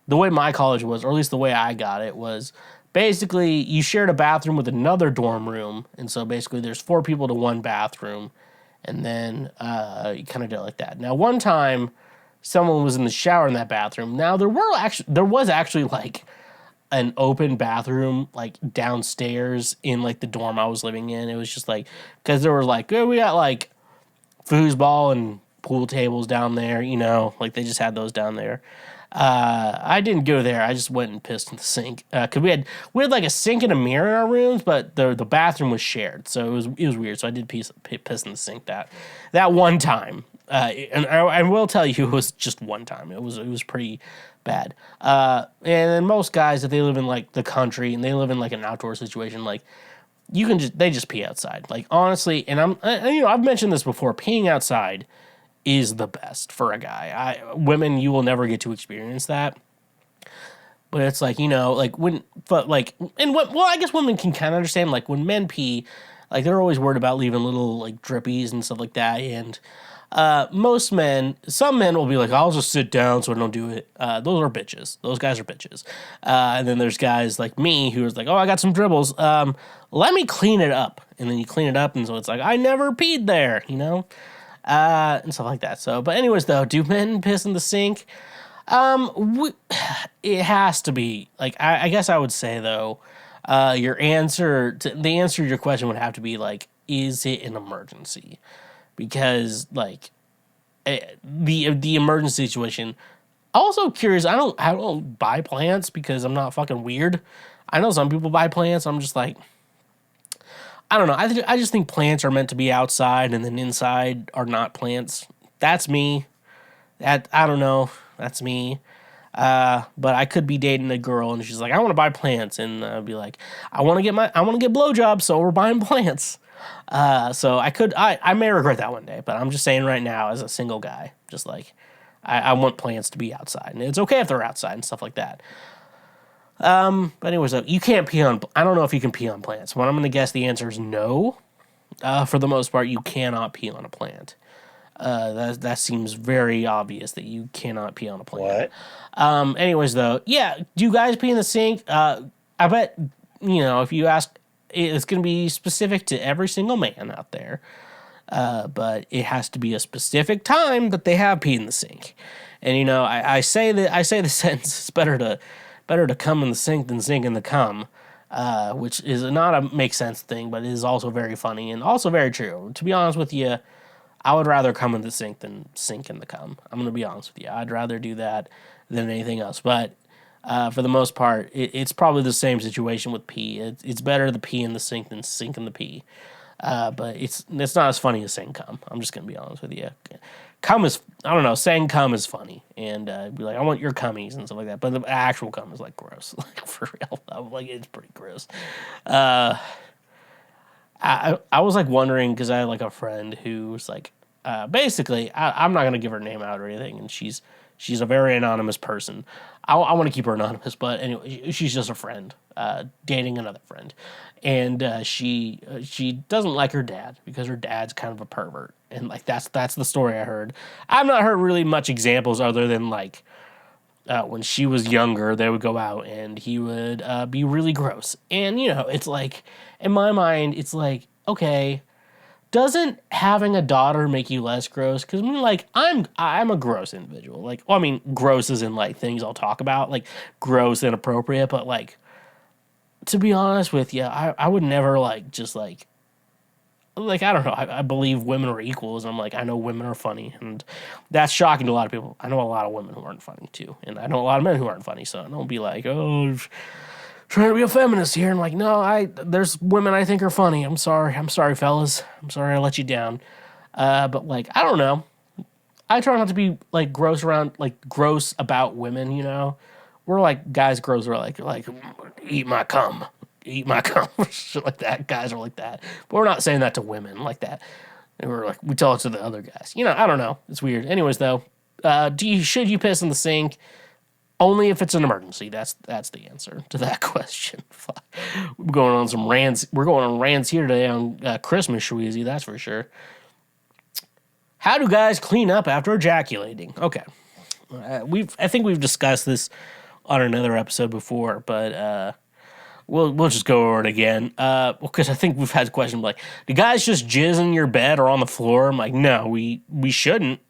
S1: the way my college was, or at least the way I got it, was basically you shared a bathroom with another dorm room. And so basically there's 4 people to one bathroom. And then you kind of do it like that. Now, one time someone was in the shower in that bathroom. Now, there was actually an open bathroom downstairs in the dorm I was living in. It was just because there were we got foosball and pool tables down there, they just had those down there. I didn't go there. I just went and pissed in the sink. Cause we had a sink and a mirror in our rooms, but the bathroom was shared, so it was weird. So I did piss in the sink that one time. And I will tell you, it was just one time. It was pretty bad. And then most guys, if they live in the country and they live in an outdoor situation, they just pee outside. Honestly, and I've mentioned this before. Peeing outside is the best for a guy. Women, you will never get to experience that. But it's I guess women can kind of understand, when men pee, they're always worried about leaving little, drippies and stuff like that, and some men will be I'll just sit down so I don't do it. Those are bitches. Those guys are bitches. And then there's guys like me who's oh, I got some dribbles. Let me clean it up. And then you clean it up, and so it's I never peed there, and stuff like that. So, but anyways, though, do men piss in the sink? It has to be I guess I would say though, the answer to your question would have to be is it an emergency? Because the emergency situation, Also curious, I don't buy plants because I'm not fucking weird. I know some people buy plants. I'm just like, I don't know. I just think plants are meant to be outside, and then inside are not plants. That's me. I don't know. That's me. But I could be dating a girl, and she's like, I want to buy plants, and I'd be like, I want to get blowjobs, so we're buying plants. So I may regret that one day, but I'm just saying right now, as a single guy, just like, I want plants to be outside, and it's okay if they're outside and stuff like that. But anyways, you can't pee on. I don't know if you can pee on plants. Well, I'm going to guess the answer is no. For the most part, you cannot pee on a plant. That seems very obvious that you cannot pee on a plant.
S6: What?
S1: Anyways, though, yeah. Do you guys pee in the sink? I bet if you ask, it's going to be specific to every single man out there. But it has to be a specific time that they have pee in the sink. And I say the sentence, it's better to come in the sink than sink in the cum, which is not a make sense thing, but it is also very funny and also very true. To be honest with you, I would rather come in the sink than sink in the cum. I'm going to be honest with you. I'd rather do that than anything else. But for the most part, it's probably the same situation with pee. It's better to pee in the sink than sink in the pee. But it's not as funny as saying cum. I'm just going to be honest with you. Cum is, I don't know, saying cum is funny. And be like, I want your cummies and stuff like that. But the actual cum is like gross. Like for real. Like it's pretty gross. I was like wondering, because I had like a friend who was like, basically, I'm not going to give her name out or anything. And she's a very anonymous person. I want to keep her anonymous, but anyway, she's just a friend, dating another friend. And she doesn't like her dad because her dad's kind of a pervert. And like, that's the story I heard. I've not heard really much examples other than like, when she was younger, they would go out and he would be really gross. And, it's like, in my mind, it's like, okay, doesn't having a daughter make you less gross? Because, I'm a gross individual. Like, well, gross is in, like, things I'll talk about. Like, gross, inappropriate. But, like, to be honest with you, I would never, like, just, like, I don't know. I believe women are equals. And I'm like, I know women are funny. And that's shocking to a lot of people. I know a lot of women who aren't funny, too. And I know a lot of men who aren't funny. So don't be like, oh, trying to be a feminist here. And like, no, there's women I think are funny. I'm sorry, fellas. I'm sorry I let you down. But like, I don't know. I try not to be like gross about women. We're like guys, girls are like eat my cum, shit like that. Guys are like that, but we're not saying that to women like that. And we tell it to the other guys. I don't know. It's weird. Anyways, though, should you piss in the sink? Only if it's an emergency. That's the answer to that question. We're going on some rants. We're going on rants here today on Christmas Schweezy, that's for sure. How do guys clean up after ejaculating? Okay, I think we've discussed this on another episode before, but we'll just go over it again. Because I think we've had a question like, do guys just jizz in your bed or on the floor? I'm like, no, we shouldn't.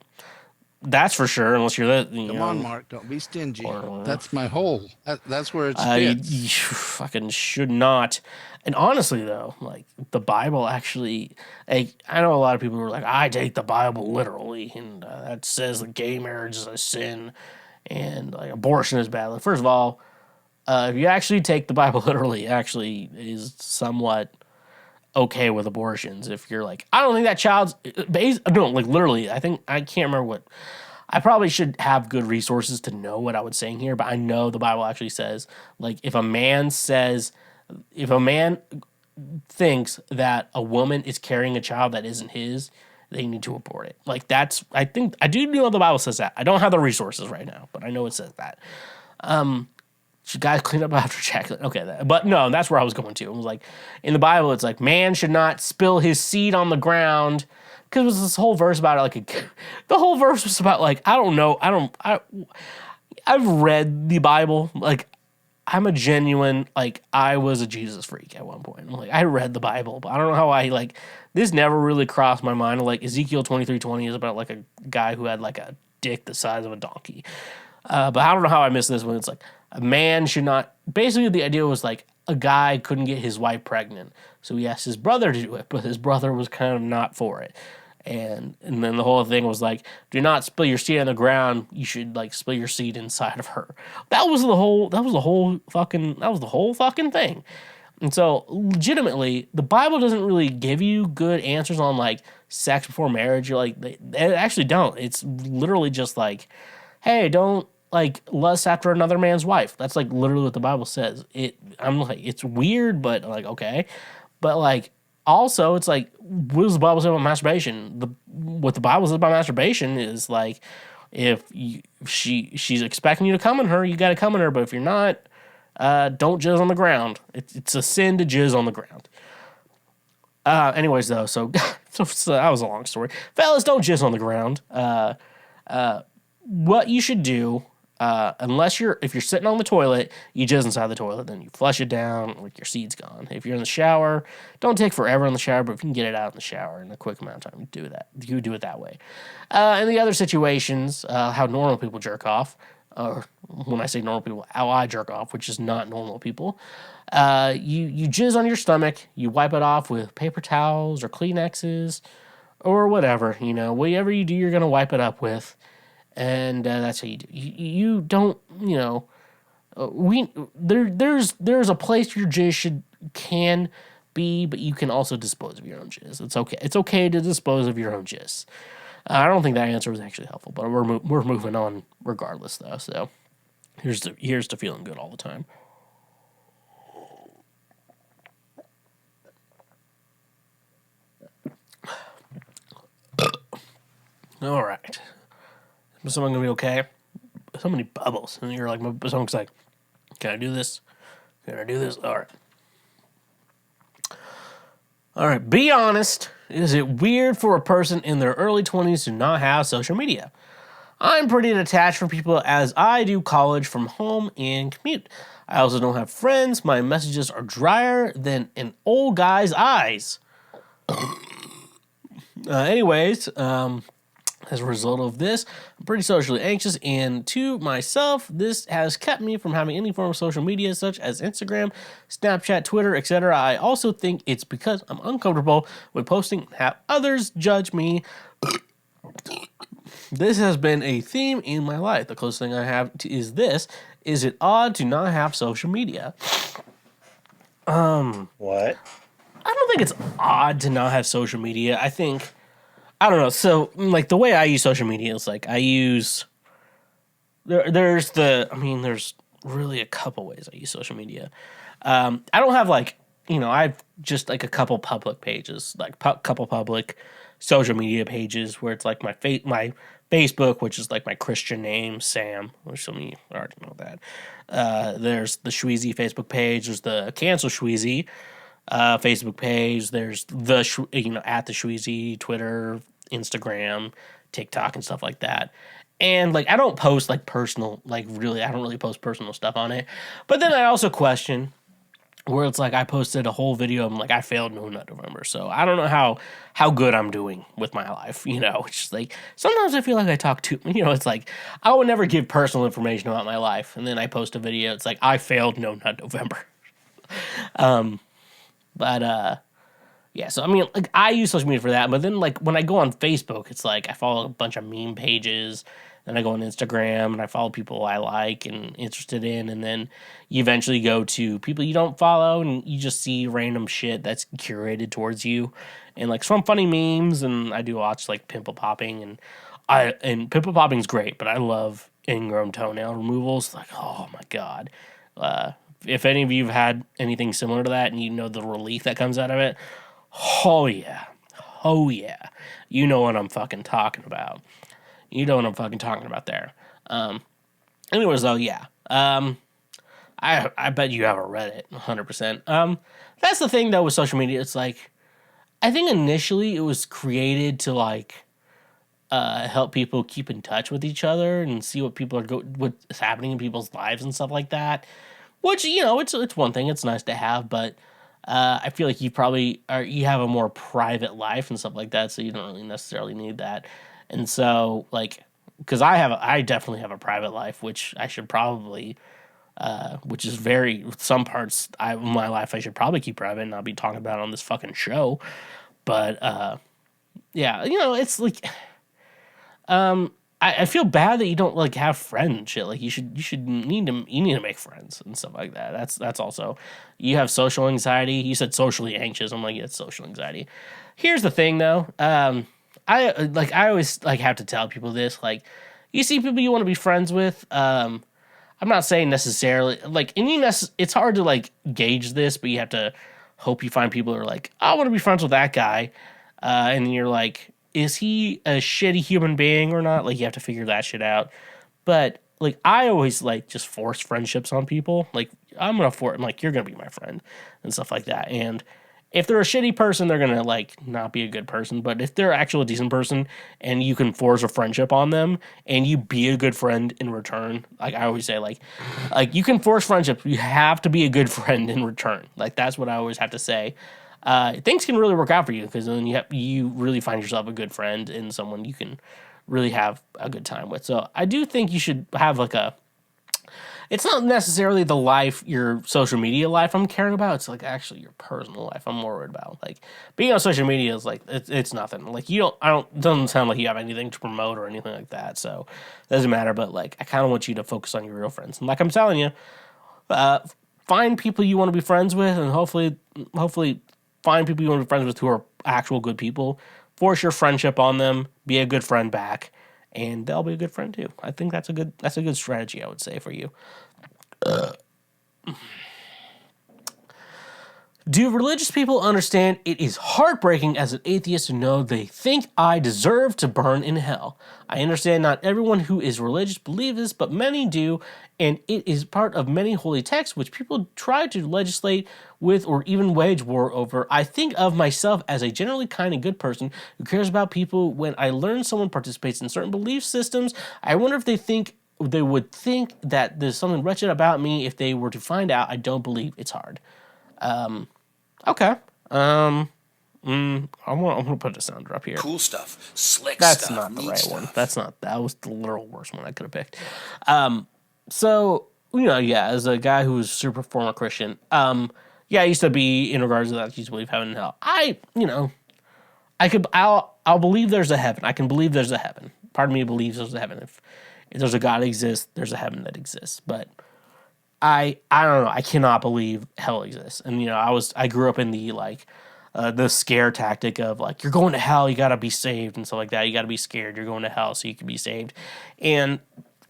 S1: That's for sure, unless you're that.
S5: Come on, Mark, don't be stingy. That's my hole. That's where it's fits.
S1: You fucking should not. And honestly, though, like the Bible actually, like, I know a lot of people who are like, I take the Bible literally, and that says that gay marriage is a sin, and like abortion is bad. Like, first of all, if you actually take the Bible literally, it actually is somewhat okay with abortions. If you're like, I don't think that child's no, like literally, I can't remember what. I probably should have good resources to know what I was saying here, but I know the Bible actually says, like, if a man thinks that a woman is carrying a child that isn't his, they need to abort it. Like, I do know the Bible says that. I don't have the resources right now, but I know it says that. Should guys clean up after ejaculating? Okay, but no, that's where I was going to. It was like, in the Bible, it's like, man should not spill his seed on the ground. Because it was this whole verse about it, like, the whole verse was about, like, I don't know, I've read the Bible, like, I'm a genuine, like, I was a Jesus freak at one point. Like, I read the Bible, but I don't know how this never really crossed my mind. Like, Ezekiel 23:20 is about, like, a guy who had, like, a dick the size of a donkey. But I don't know how I missed this one. It's like, a man should not, basically the idea was, like, a guy couldn't get his wife pregnant, so he asked his brother to do it, but his brother was kind of not for it. And then the whole thing was like, do not spill your seed on the ground. You should like spill your seed inside of her. That was the whole fucking thing. And so legitimately, the Bible doesn't really give you good answers on like sex before marriage. You're like, they actually don't. It's literally just like, hey, don't like lust after another man's wife. That's like literally what the Bible says. I'm like, it's weird, but like, okay. But like, also, it's like, what does the Bible say about masturbation? What the Bible says about masturbation is like, if she's expecting you to come in her, you got to come in her. But if you're not, don't jizz on the ground. It's a sin to jizz on the ground. Anyways, though, so that was a long story. Fellas, don't jizz on the ground. What you should do, if you're sitting on the toilet, you jizz inside the toilet, then you flush it down, like your seed's gone. If you're in the shower, don't take forever in the shower, but if you can get it out in the shower in a quick amount of time, you do it that way. In the other situations, how normal people jerk off, or when I say normal people, how I jerk off, which is not normal people, you jizz on your stomach, you wipe it off with paper towels or Kleenexes or whatever, whatever you do, you're going to wipe it up with. And that's how you do. You don't, there's a place your jizz can be, but you can also dispose of your own jizz. It's okay. It's okay to dispose of your own jizz. I don't think that answer was actually helpful, but we're moving on regardless, though. So here's to feeling good all the time. All right. Is someone gonna be okay? So many bubbles, and you're like, someone's like, "Can I do this? Can I do this?" All right. Be honest. Is it weird for a person in their early 20s to not have social media? I'm pretty detached from people as I do college from home and commute. I also don't have friends. My messages are drier than an old guy's eyes. As a result of this, I'm pretty socially anxious, and to myself, this has kept me from having any form of social media such as Instagram, Snapchat, Twitter, etc. I also think it's because I'm uncomfortable with posting and have others judge me. This has been a theme in my life. The closest thing I have is this. Is it odd to not have social media?
S6: What?
S1: I don't think it's odd to not have social media. I don't know. So, like, the way I use social media is, like, there's really a couple ways I use social media. I don't have, like, I've just, like, a couple public pages, like, couple public social media pages where it's, like, my Facebook, which is, like, my Christian name, Sam, which some of you already know that. There's the Schweezy Facebook page. There's the Cancel Schweezy Facebook page. There's at the Schweezy, Twitter, Instagram, TikTok, and stuff like that. And like, I don't post like personal, I don't really post personal stuff on it. But then I also question where it's like I posted a whole video of like I failed No Nut November. So I don't know how good I'm doing with my life. It's just like sometimes I feel like I talk too. It's like I would never give personal information about my life, and then I post a video. It's like I failed No Nut November. Yeah, so I mean, like, I use social media for that, but then, like, when I go on Facebook, it's like I follow a bunch of meme pages, then I go on Instagram, and I follow people I like and interested in, and then you eventually go to people you don't follow, and you just see random shit that's curated towards you, and, like, some funny memes, and I do watch, like, pimple popping, and pimple popping's great, but I love ingrown toenail removals, like, oh my god. If any of you have had anything similar to that, and you know the relief that comes out of it, oh yeah. You know what I'm fucking talking about. There. Anyways, though, yeah. I bet you haven't read it 100%. That's the thing, though, with social media. It's like, I think initially it was created to, like, help people keep in touch with each other and see what what's happening in people's lives and stuff like that. Which, it's one thing. It's nice to have, but I feel like you have a more private life and stuff like that, so you don't really necessarily need that. And so, like, because I definitely have a private life, which I should probably, which is some parts of my life I should probably keep private and not be talking about on this fucking show. But yeah, it's like, I feel bad that you don't like have friends and shit. Like you need to make friends and stuff like that. That's also, you have social anxiety. You said socially anxious. I'm like, yeah, it's social anxiety. Here's the thing though. I always like have to tell people this. Like, you see people you want to be friends with. I'm not saying necessarily like, it's hard to like gauge this, but you have to hope you find people who are like, I want to be friends with that guy, and then you're like, is he a shitty human being or not? Like, you have to figure that shit out. But like, I always like just force friendships on people. Like, I'm like, you're gonna be my friend and stuff like that. And if they're a shitty person, they're gonna like not be a good person. But if they're actually a decent person and you can force a friendship on them and you be a good friend in return, like I always say, like you can force friendships. You have to be a good friend in return. Like, that's what I always have to say. Things can really work out for you because then you really find yourself a good friend and someone you can really have a good time with. So I do think you should have like it's not necessarily the life, your social media life I'm caring about. It's like actually your personal life I'm more worried about. Like, being on social media is like, it's nothing. Like, it doesn't sound like you have anything to promote or anything like that. So it doesn't matter. But like, I kind of want you to focus on your real friends. And like I'm telling you, find people you want to be friends with, and hopefully find people you want to be friends with who are actual good people. Force your friendship on them. Be a good friend back, and they'll be a good friend too. I think that's a good strategy, I would say, for you. Do religious people understand it is heartbreaking as an atheist to know they think I deserve to burn in hell? I understand not everyone who is religious believes this, but many do, and it is part of many holy texts which people try to legislate with or even wage war over. I think of myself as a generally kind and good person who cares about people. When I learn someone participates in certain belief systems, I wonder if they would think that there's something wretched about me if they were to find out I don't believe it's hard. Okay. I'm gonna put a sound drop here.
S2: Cool stuff. Slick
S1: That's
S2: stuff.
S1: not the
S2: neat
S1: right
S2: stuff.
S1: one. That was the literal worst one I could have picked. So, yeah, as a guy who was super former Christian, yeah, I used to be, in regards to that, I used to believe heaven and hell. I'll believe there's a heaven. I can believe there's a heaven. Part of me believes there's a heaven. If there's a God that exists, there's a heaven that exists. But I don't know. I cannot believe hell exists. And I grew up in the scare tactic of like, you're going to hell, you gotta be saved and stuff like that. You gotta be scared. You're going to hell so you can be saved. And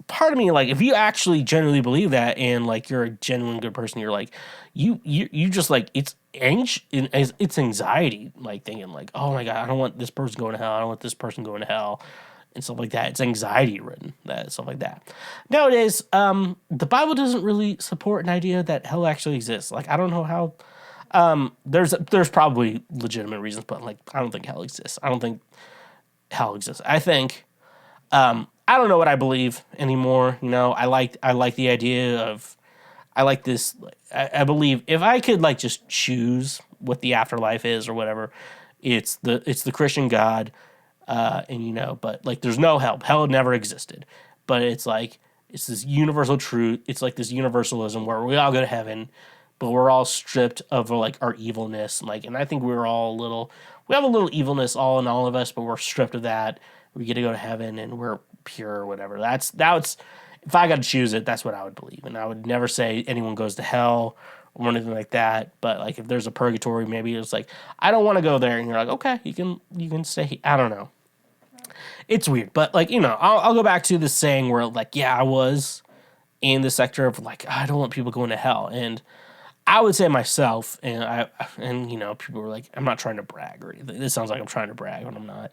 S1: part of me, like, if you actually genuinely believe that and like you're a genuine good person, you're like, you just like, it's anxiety, like thinking like, oh my God, I don't want this person going to hell. I don't want this person going to hell. And stuff like that. It's anxiety ridden, stuff like that. Nowadays, the Bible doesn't really support an idea that hell actually exists. Like, I don't know how. There's probably legitimate reasons, but like, I don't think hell exists. I don't think hell exists. I think, I don't know what I believe anymore. I like the idea of, I like this. I believe if I could like just choose what the afterlife is or whatever, it's the Christian God. But like, there's no hell. Hell never existed. But it's like, it's this universal truth. It's like this universalism where we all go to heaven, but we're all stripped of like our evilness. And I think we have a little evilness all in all of us, but we're stripped of that. We get to go to heaven and we're pure or whatever. That's if I got to choose it, that's what I would believe. And I would never say anyone goes to hell or anything like that. But like, if there's a purgatory, maybe it's like, I don't want to go there. And you're like, okay, you can stay. I don't know. It's weird, but like, I'll go back to the saying where like, yeah, I was in the sector of like, I don't want people going to hell. And I would say myself, and people were like, I'm not trying to brag or anything. This sounds like I'm trying to brag when I'm not.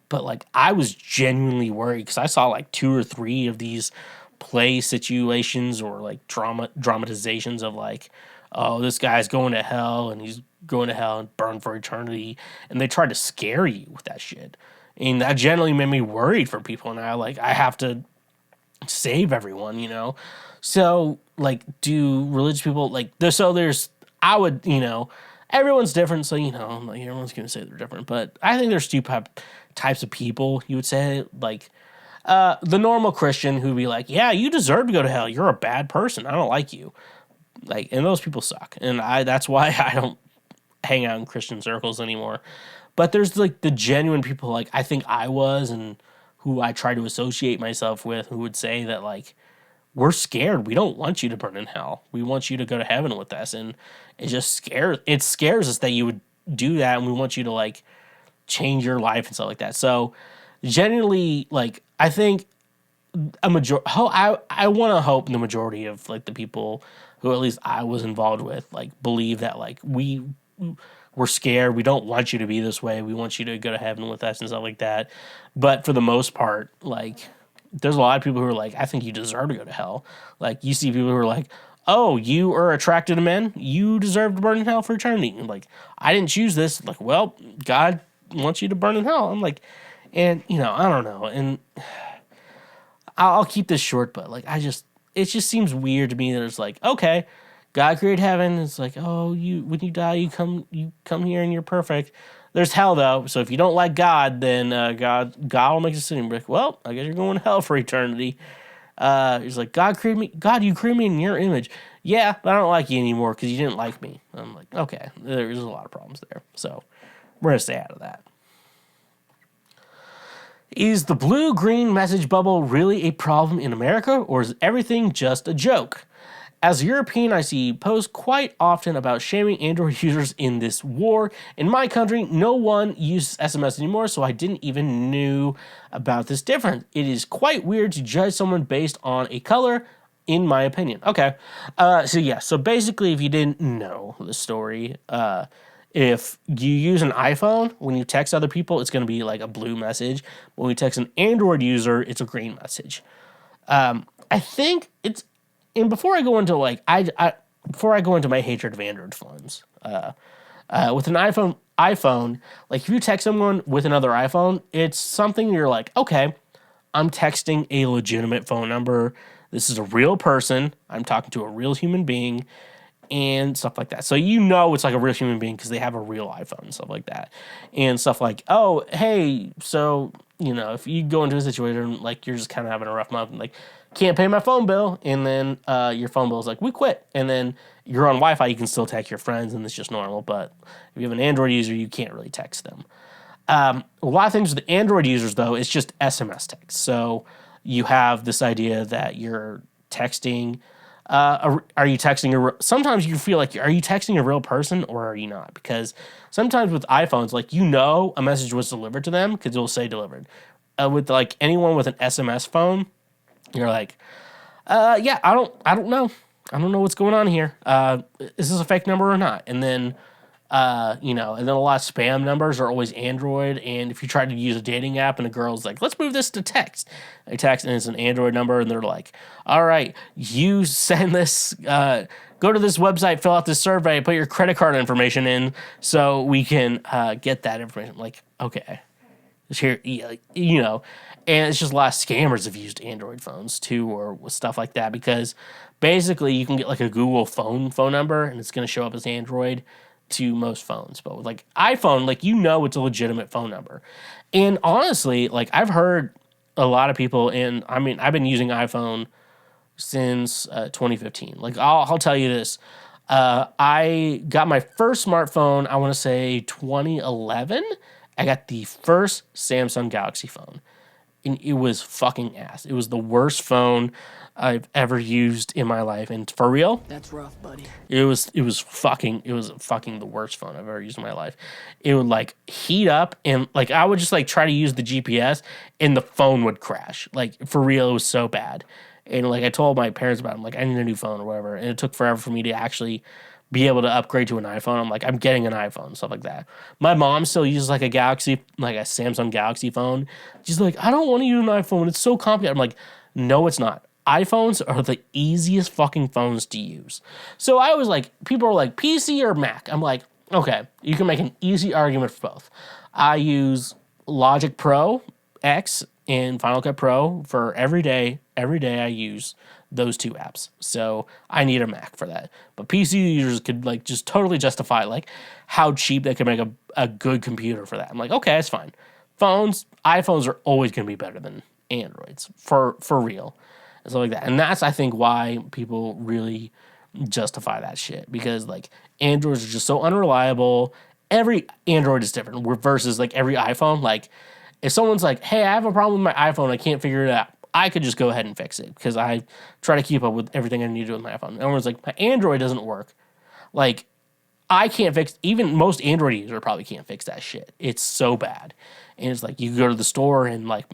S1: But like, I was genuinely worried because I saw like 2 or 3 of these play situations or like dramatizations of like, oh, this guy's going to hell and he's going to hell and burn for eternity. And they tried to scare you with that shit. And that generally made me worried for people. And I have to save everyone, So, like, do religious people, like, everyone's different. So, like, everyone's going to say they're different. But I think there's 2 types of people, you would say. Like, the normal Christian who'd be like, yeah, you deserve to go to hell. You're a bad person. I don't like you. Like, and those people suck. And that's why I don't hang out in Christian circles anymore. But there's like the genuine people like I think I was and who I try to associate myself with who would say that like we're scared. We don't want you to burn in hell. We want you to go to heaven with us. And it scares us that you would do that, and we want you to like change your life and stuff like that. So generally, like I think I want to hope the majority of like the people who at least I was involved with like believe that like we're scared. We don't want you to be this way. We want you to go to heaven with us and stuff like that. But for the most part, like there's a lot of people who are like, I think you deserve to go to hell. Like you see people who are like, oh, you are attracted to men, you deserve to burn in hell for eternity. And like, I didn't choose this. Like, well, God wants you to burn in hell. I'm like, and you know, I don't know. And I'll keep this short, but like, it just seems weird to me that it's like, okay, God created heaven. It's like, oh, when you die, you come here and you're perfect. There's hell though, so if you don't like God, then God will make a decision. Like, well, I guess you're going to hell for eternity. He's like, God, you created me in your image. Yeah, but I don't like you anymore because you didn't like me. I'm like, okay, there's a lot of problems there. So we're gonna stay out of that. Is the blue-green message bubble really a problem in America, or is everything just a joke? As a European, I see posts quite often about shaming Android users in this war. In my country, no one uses SMS anymore, so I didn't even knew about this difference. It is quite weird to judge someone based on a color, in my opinion. Okay, so basically, if you didn't know the story, if you use an iPhone, when you text other people, it's going to be like a blue message. When you text an Android user, it's a green message. I think it's... And before I go into my hatred of Android phones, with an iPhone, like if you text someone with another iPhone, it's something you're like, okay, I'm texting a legitimate phone number. This is a real person. I'm talking to a real human being, and stuff like that. So you know it's like a real human being because they have a real iPhone and stuff like that, and stuff like, oh, hey, so you know if you go into a situation like you're just kind of having a rough month and like can't pay my phone bill, and then your phone bill is like, we quit, and then you're on Wi-Fi, you can still text your friends, and it's just normal, but if you have an Android user, you can't really text them. A lot of things with the Android users, though, it's just SMS text, so you have this idea that you're texting, are you texting sometimes you feel like, are you texting a real person, or are you not? Because sometimes with iPhones, like, you know a message was delivered to them, because it'll say delivered. With, like, anyone with an SMS phone, you're like, yeah, I don't know. I don't know what's going on here. Is this a fake number or not? And then, and then a lot of spam numbers are always Android. And if you try to use a dating app and a girl's like, let's move this to text. They text and it's an Android number and they're like, all right, you send this, go to this website, fill out this survey, put your credit card information in so we can get that information. Like, okay. Here, you know, and it's just a lot of scammers have used Android phones too, or stuff like that, because basically you can get like a Google phone number and it's going to show up as Android to most phones. But with like iPhone, like, you know, it's a legitimate phone number. And honestly, like, I've heard a lot of people, and I mean, I've been using iPhone since 2015. Like, I'll tell you this. I got my first smartphone, I want to say 2011. I got the first Samsung Galaxy phone, and it was fucking ass. It was the worst phone I've ever used in my life, and for real,
S9: that's rough, buddy.
S1: It was fucking the worst phone I've ever used in my life. It would like heat up, and like I would just like try to use the GPS, and the phone would crash. Like, for real, it was so bad. And like I told my parents about it, I'm like, I need a new phone or whatever, and it took forever for me to actually be able to upgrade to an iPhone. I'm like, I'm getting an iPhone, stuff like that. My mom still uses like a Samsung Galaxy phone. She's like, I don't want to use an iPhone. It's so complicated. I'm like, no, it's not. iPhones are the easiest fucking phones to use. So I was like, people are like, PC or Mac? I'm like, okay, you can make an easy argument for both. I use Logic Pro X and Final Cut Pro for every day. Every day I use those two apps. So I need a Mac for that. But PC users could like just totally justify like how cheap they could make a good computer for that. I'm like, okay, that's fine. iPhones are always going to be better than Androids for real. And stuff like that. And that's, I think, why people really justify that shit. Because like Androids are just so unreliable, every Android is different versus like every iPhone. Like if someone's like, hey, I have a problem with my iPhone, I can't figure it out, I could just go ahead and fix it because I try to keep up with everything I need to do with my iPhone. And everyone's like, my Android doesn't work. Like I can't fix, even most Android users probably can't fix that shit. It's so bad. And it's like, you go to the store and like,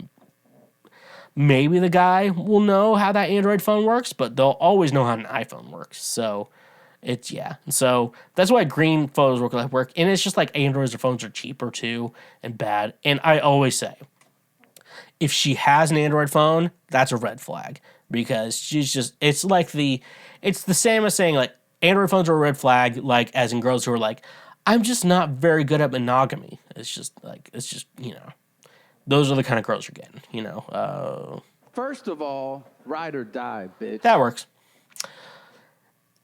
S1: maybe the guy will know how that Android phone works, but they'll always know how an iPhone works. So it's, yeah. So that's why green photos work. And it's just like Androids or phones are cheaper too and bad. And I always say, if she has an Android phone, that's a red flag because she's just, it's the same as saying like, Android phones are a red flag, like as in girls who are like, I'm just not very good at monogamy. It's just, those are the kind of girls you're getting,
S10: First of all, ride or die, bitch.
S1: That works.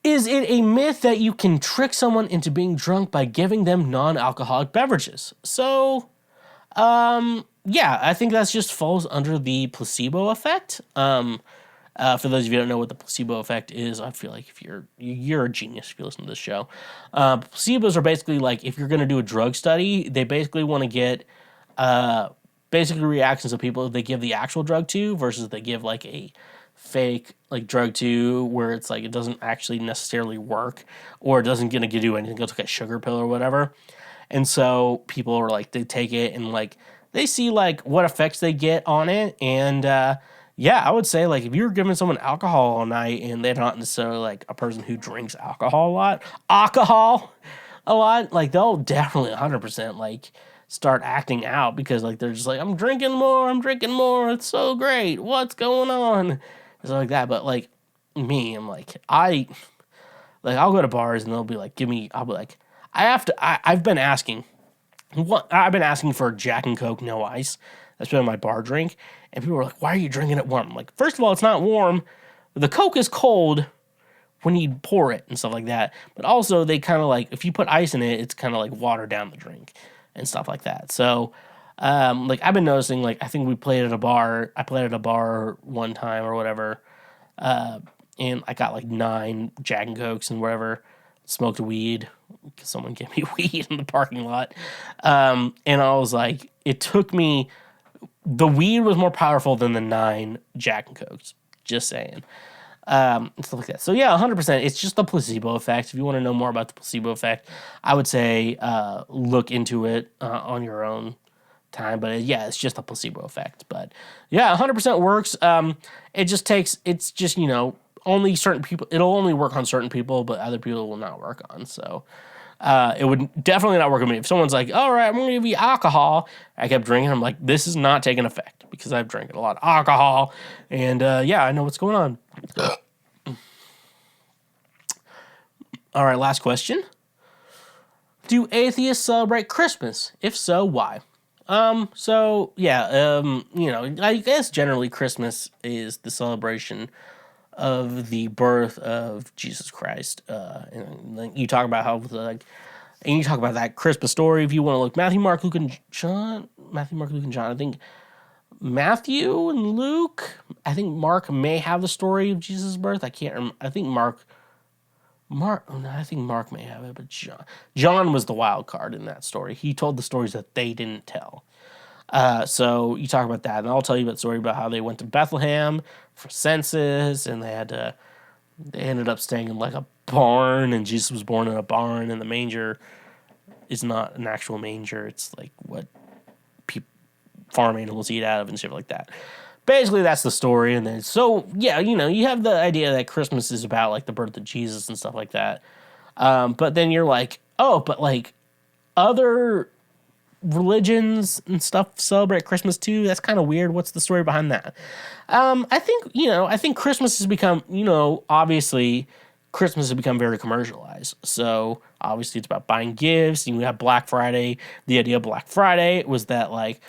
S1: Is it a myth that you can trick someone into being drunk by giving them non-alcoholic beverages? So, yeah, I think that just falls under the placebo effect. For those of you who don't know what the placebo effect is, I feel like if you're a genius if you listen to this show. Placebos are basically like if you're going to do a drug study, they basically want to get basically reactions of people they give the actual drug to versus they give like a fake like drug to where it's like it doesn't actually necessarily work or it doesn't gonna give you anything. It's like a sugar pill or whatever. And so people are like they take it and like they see like what effects they get on it and yeah, I would say, like, if you're giving someone alcohol all night and they're not necessarily, like, a person who drinks alcohol a lot, like, they'll definitely 100%, like, start acting out because, like, they're just like, I'm drinking more, it's so great, what's going on? And stuff like that, but, like, me, I'm like, I'll go to bars and they'll be like, I'll be like, I've been asking for Jack and Coke, no ice. That's been my bar drink. And people are like, why are you drinking it warm? I'm like, first of all, it's not warm. The Coke is cold when you pour it and stuff like that. But also, they kind of like, if you put ice in it, it's kind of like water down the drink and stuff like that. So, like, I've been noticing, like, I think I played at a bar one time or whatever. And I got like 9 Jack and Cokes and whatever. Smoked weed because someone gave me weed in the parking lot. And I was like, it took me... The weed was more powerful than the 9 Jack and Cokes. Just saying. And stuff like that. So yeah, 100%. It's just the placebo effect. If you want to know more about the placebo effect, I would say look into it on your own time. But yeah, it's just a placebo effect. But yeah, 100% works. It's just, only certain people. It'll only work on certain people, but other people will not work on. So it would definitely not work on me. If someone's like, all right, I'm going to give you alcohol. I kept drinking. I'm like, this is not taking effect because I've drank a lot of alcohol. And yeah, I know what's going on. All right, last question. Do atheists celebrate Christmas? If so, why? So yeah, I guess generally Christmas is the celebration of the birth of Jesus Christ. And you talk about how and you talk about that Christmas story if you want to look. Matthew, Mark, Luke, and John. I think Matthew and Luke. I think Mark may have the story of Jesus' birth. I can't remember. I think Mark. I think Mark may have it, but John was the wild card in that story. He told the stories that they didn't tell. So you talk about that, and I'll tell you about the story about how they went to Bethlehem for census, and they ended up staying in like a barn, and Jesus was born in a barn, and the manger is not an actual manger. It's like what farm animals eat out of and shit like that. Basically, that's the story, and then so yeah, you have the idea that Christmas is about like the birth of Jesus and stuff like that. But then you're like, oh, but like other religions and stuff celebrate Christmas too. That's kind of weird. What's the story behind that? I think Christmas has become, obviously Christmas has become very commercialized. So obviously it's about buying gifts. You have Black Friday. The idea of Black Friday was that like,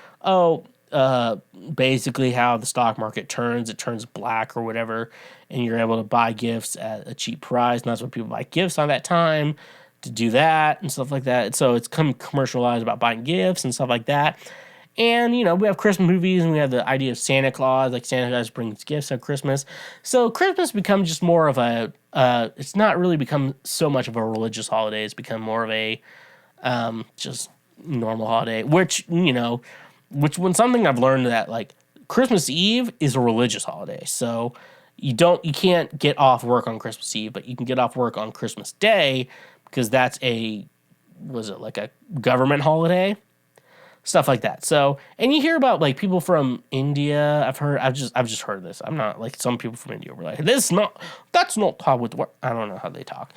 S1: basically how the stock market turns, it turns black or whatever, and you're able to buy gifts at a cheap price. And that's what people buy gifts on that time, to do that and stuff like that. So it's come commercialized about buying gifts and stuff like that. And, we have Christmas movies and we have the idea of Santa Claus, like Santa Claus brings gifts at Christmas. So Christmas becomes just more of it's not really become so much of a religious holiday. It's become more of a just normal holiday, which when something I've learned that like Christmas Eve is a religious holiday. So you can't get off work on Christmas Eve, but you can get off work on Christmas Day because that's like a government holiday? Stuff like that. So, and you hear about like people from India. I've just heard this. I'm not like some people from India were like, that's not how it works. I don't know how they talk.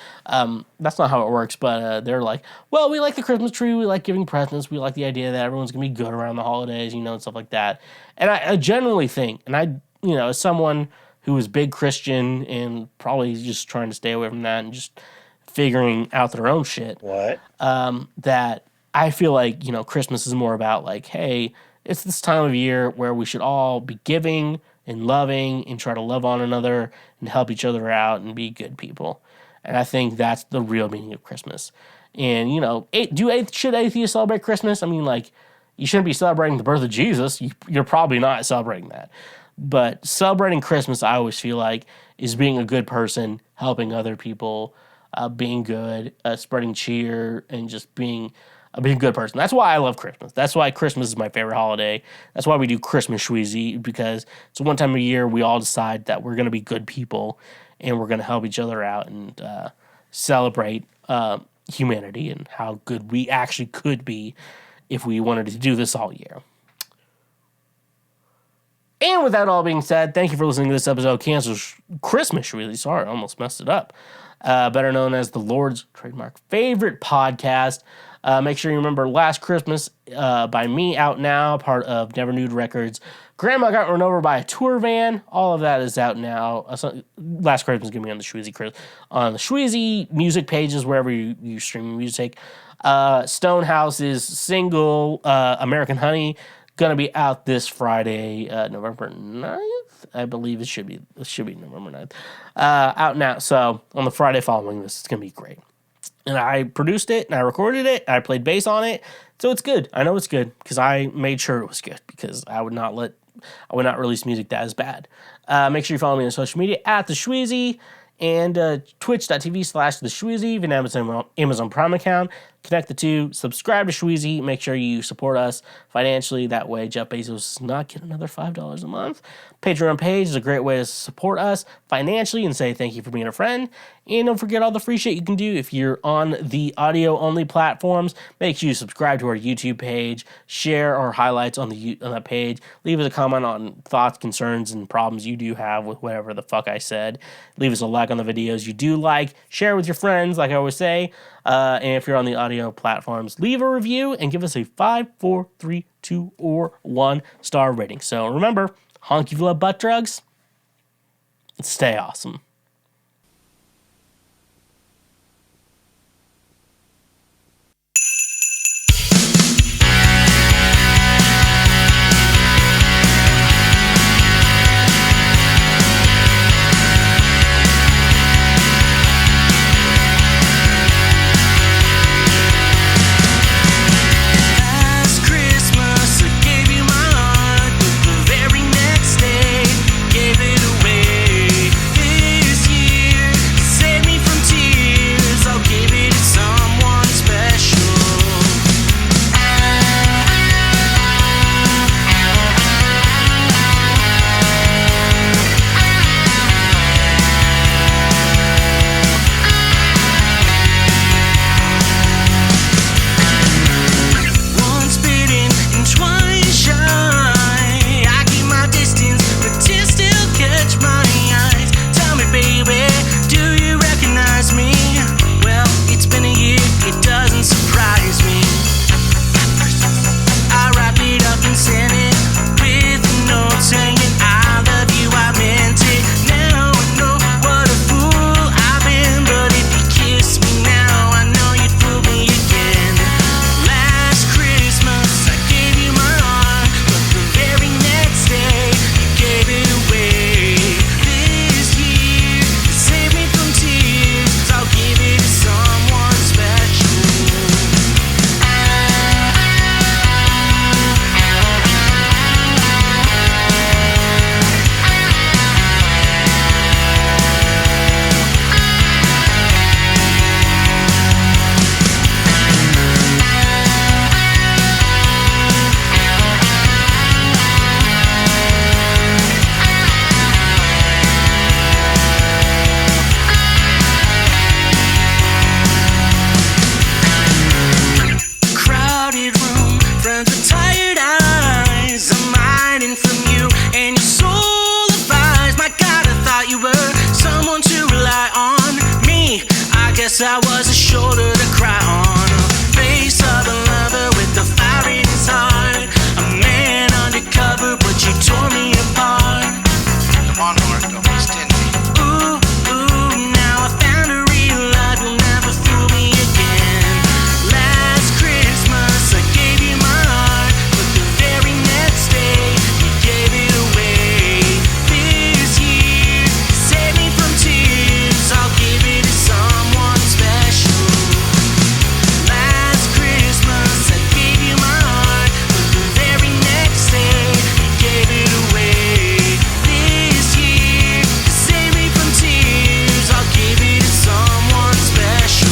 S1: That's not how it works. But they're like, well, we like the Christmas tree. We like giving presents. We like the idea that everyone's gonna be good around the holidays, and stuff like that. And I generally think, and as someone who is big Christian and probably just trying to stay away from that and just figuring out their own shit.
S11: What?
S1: That I feel like, Christmas is more about like, hey, it's this time of year where we should all be giving and loving and try to love one another and help each other out and be good people. And I think that's the real meaning of Christmas. And, should atheists celebrate Christmas? I mean, like, you shouldn't be celebrating the birth of Jesus. You're probably not celebrating that. But celebrating Christmas, I always feel like, is being a good person, helping other people, being good, spreading cheer, and just being a good person. That's why I love Christmas. That's why Christmas is my favorite holiday. That's why we do Christmas Schweezy, because it's one time a year we all decide that we're going to be good people and we're going to help each other out and celebrate humanity and how good we actually could be if we wanted to do this all year. And with that all being said, thank you for listening to this episode of Christmas Schweezy. Sorry, I almost messed it up. Better known as the Lord's trademark favorite podcast. Make sure you remember Last Christmas by me, out now, part of Never Nude Records. Grandma Got Run Over by a Tour Van. All of that is out now. Last Christmas is going to be on the Schweezy music pages, wherever you stream music. Stonehouse's single, American Honey, going to be out this Friday, November 9th. I believe it should be November 9th. Out now. So on the Friday following this, it's going to be great. And I produced it, and I recorded it, and I played bass on it, so it's good. I know it's good, because I made sure it was good, because I would not release music that is bad. Make sure you follow me on social media, at TheSchweezy, and twitch.tv/TheSchweezy, if you have an Amazon Prime account. Connect the two, subscribe to Schweezy, make sure you support us financially. That way Jeff Bezos does not get another $5 a month. Patreon page is a great way to support us financially and say thank you for being a friend. And don't forget all the free shit you can do if you're on the audio-only platforms. Make sure you subscribe to our YouTube page, share our highlights on that page, leave us a comment on thoughts, concerns, and problems you do have with whatever the fuck I said. Leave us a like on the videos you do like. Share with your friends, like I always say. And if you're on the audio platforms, leave a review and give us a 5, 4, 3, 2, or 1 star rating. So remember, honk if you love butt drugs, and stay awesome.
S11: guess I was a shoulder to cry on, a face of a lover with the fire in his heart, a man undercover, but you tore me apart.
S5: Come on, Mark, don't be stingy.
S11: Ooh, now I found a real love, you'll never fool me again. Last Christmas I gave you my heart, but the very next day you gave it away. This year, to save me from tears, I'll give it to someone special. Last Christmas I gave you my heart, but the very next day you gave it away. This year, to save me from tears, I'll give it to someone special.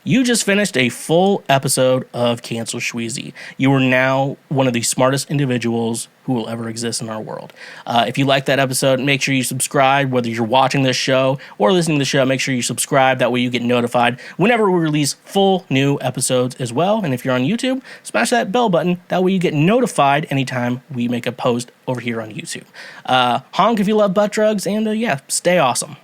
S1: You just finished a full episode of Cancel Schweezy. You are now one of the smartest individuals who will ever exist in our world. If you like that episode, make sure you subscribe. Whether you're watching this show or listening to the show, make sure you subscribe. That way you get notified whenever we release full new episodes as well. And if you're on YouTube, smash that bell button. That way you get notified anytime we make a post over here on YouTube. Honk if you love butt drugs, and yeah, stay awesome.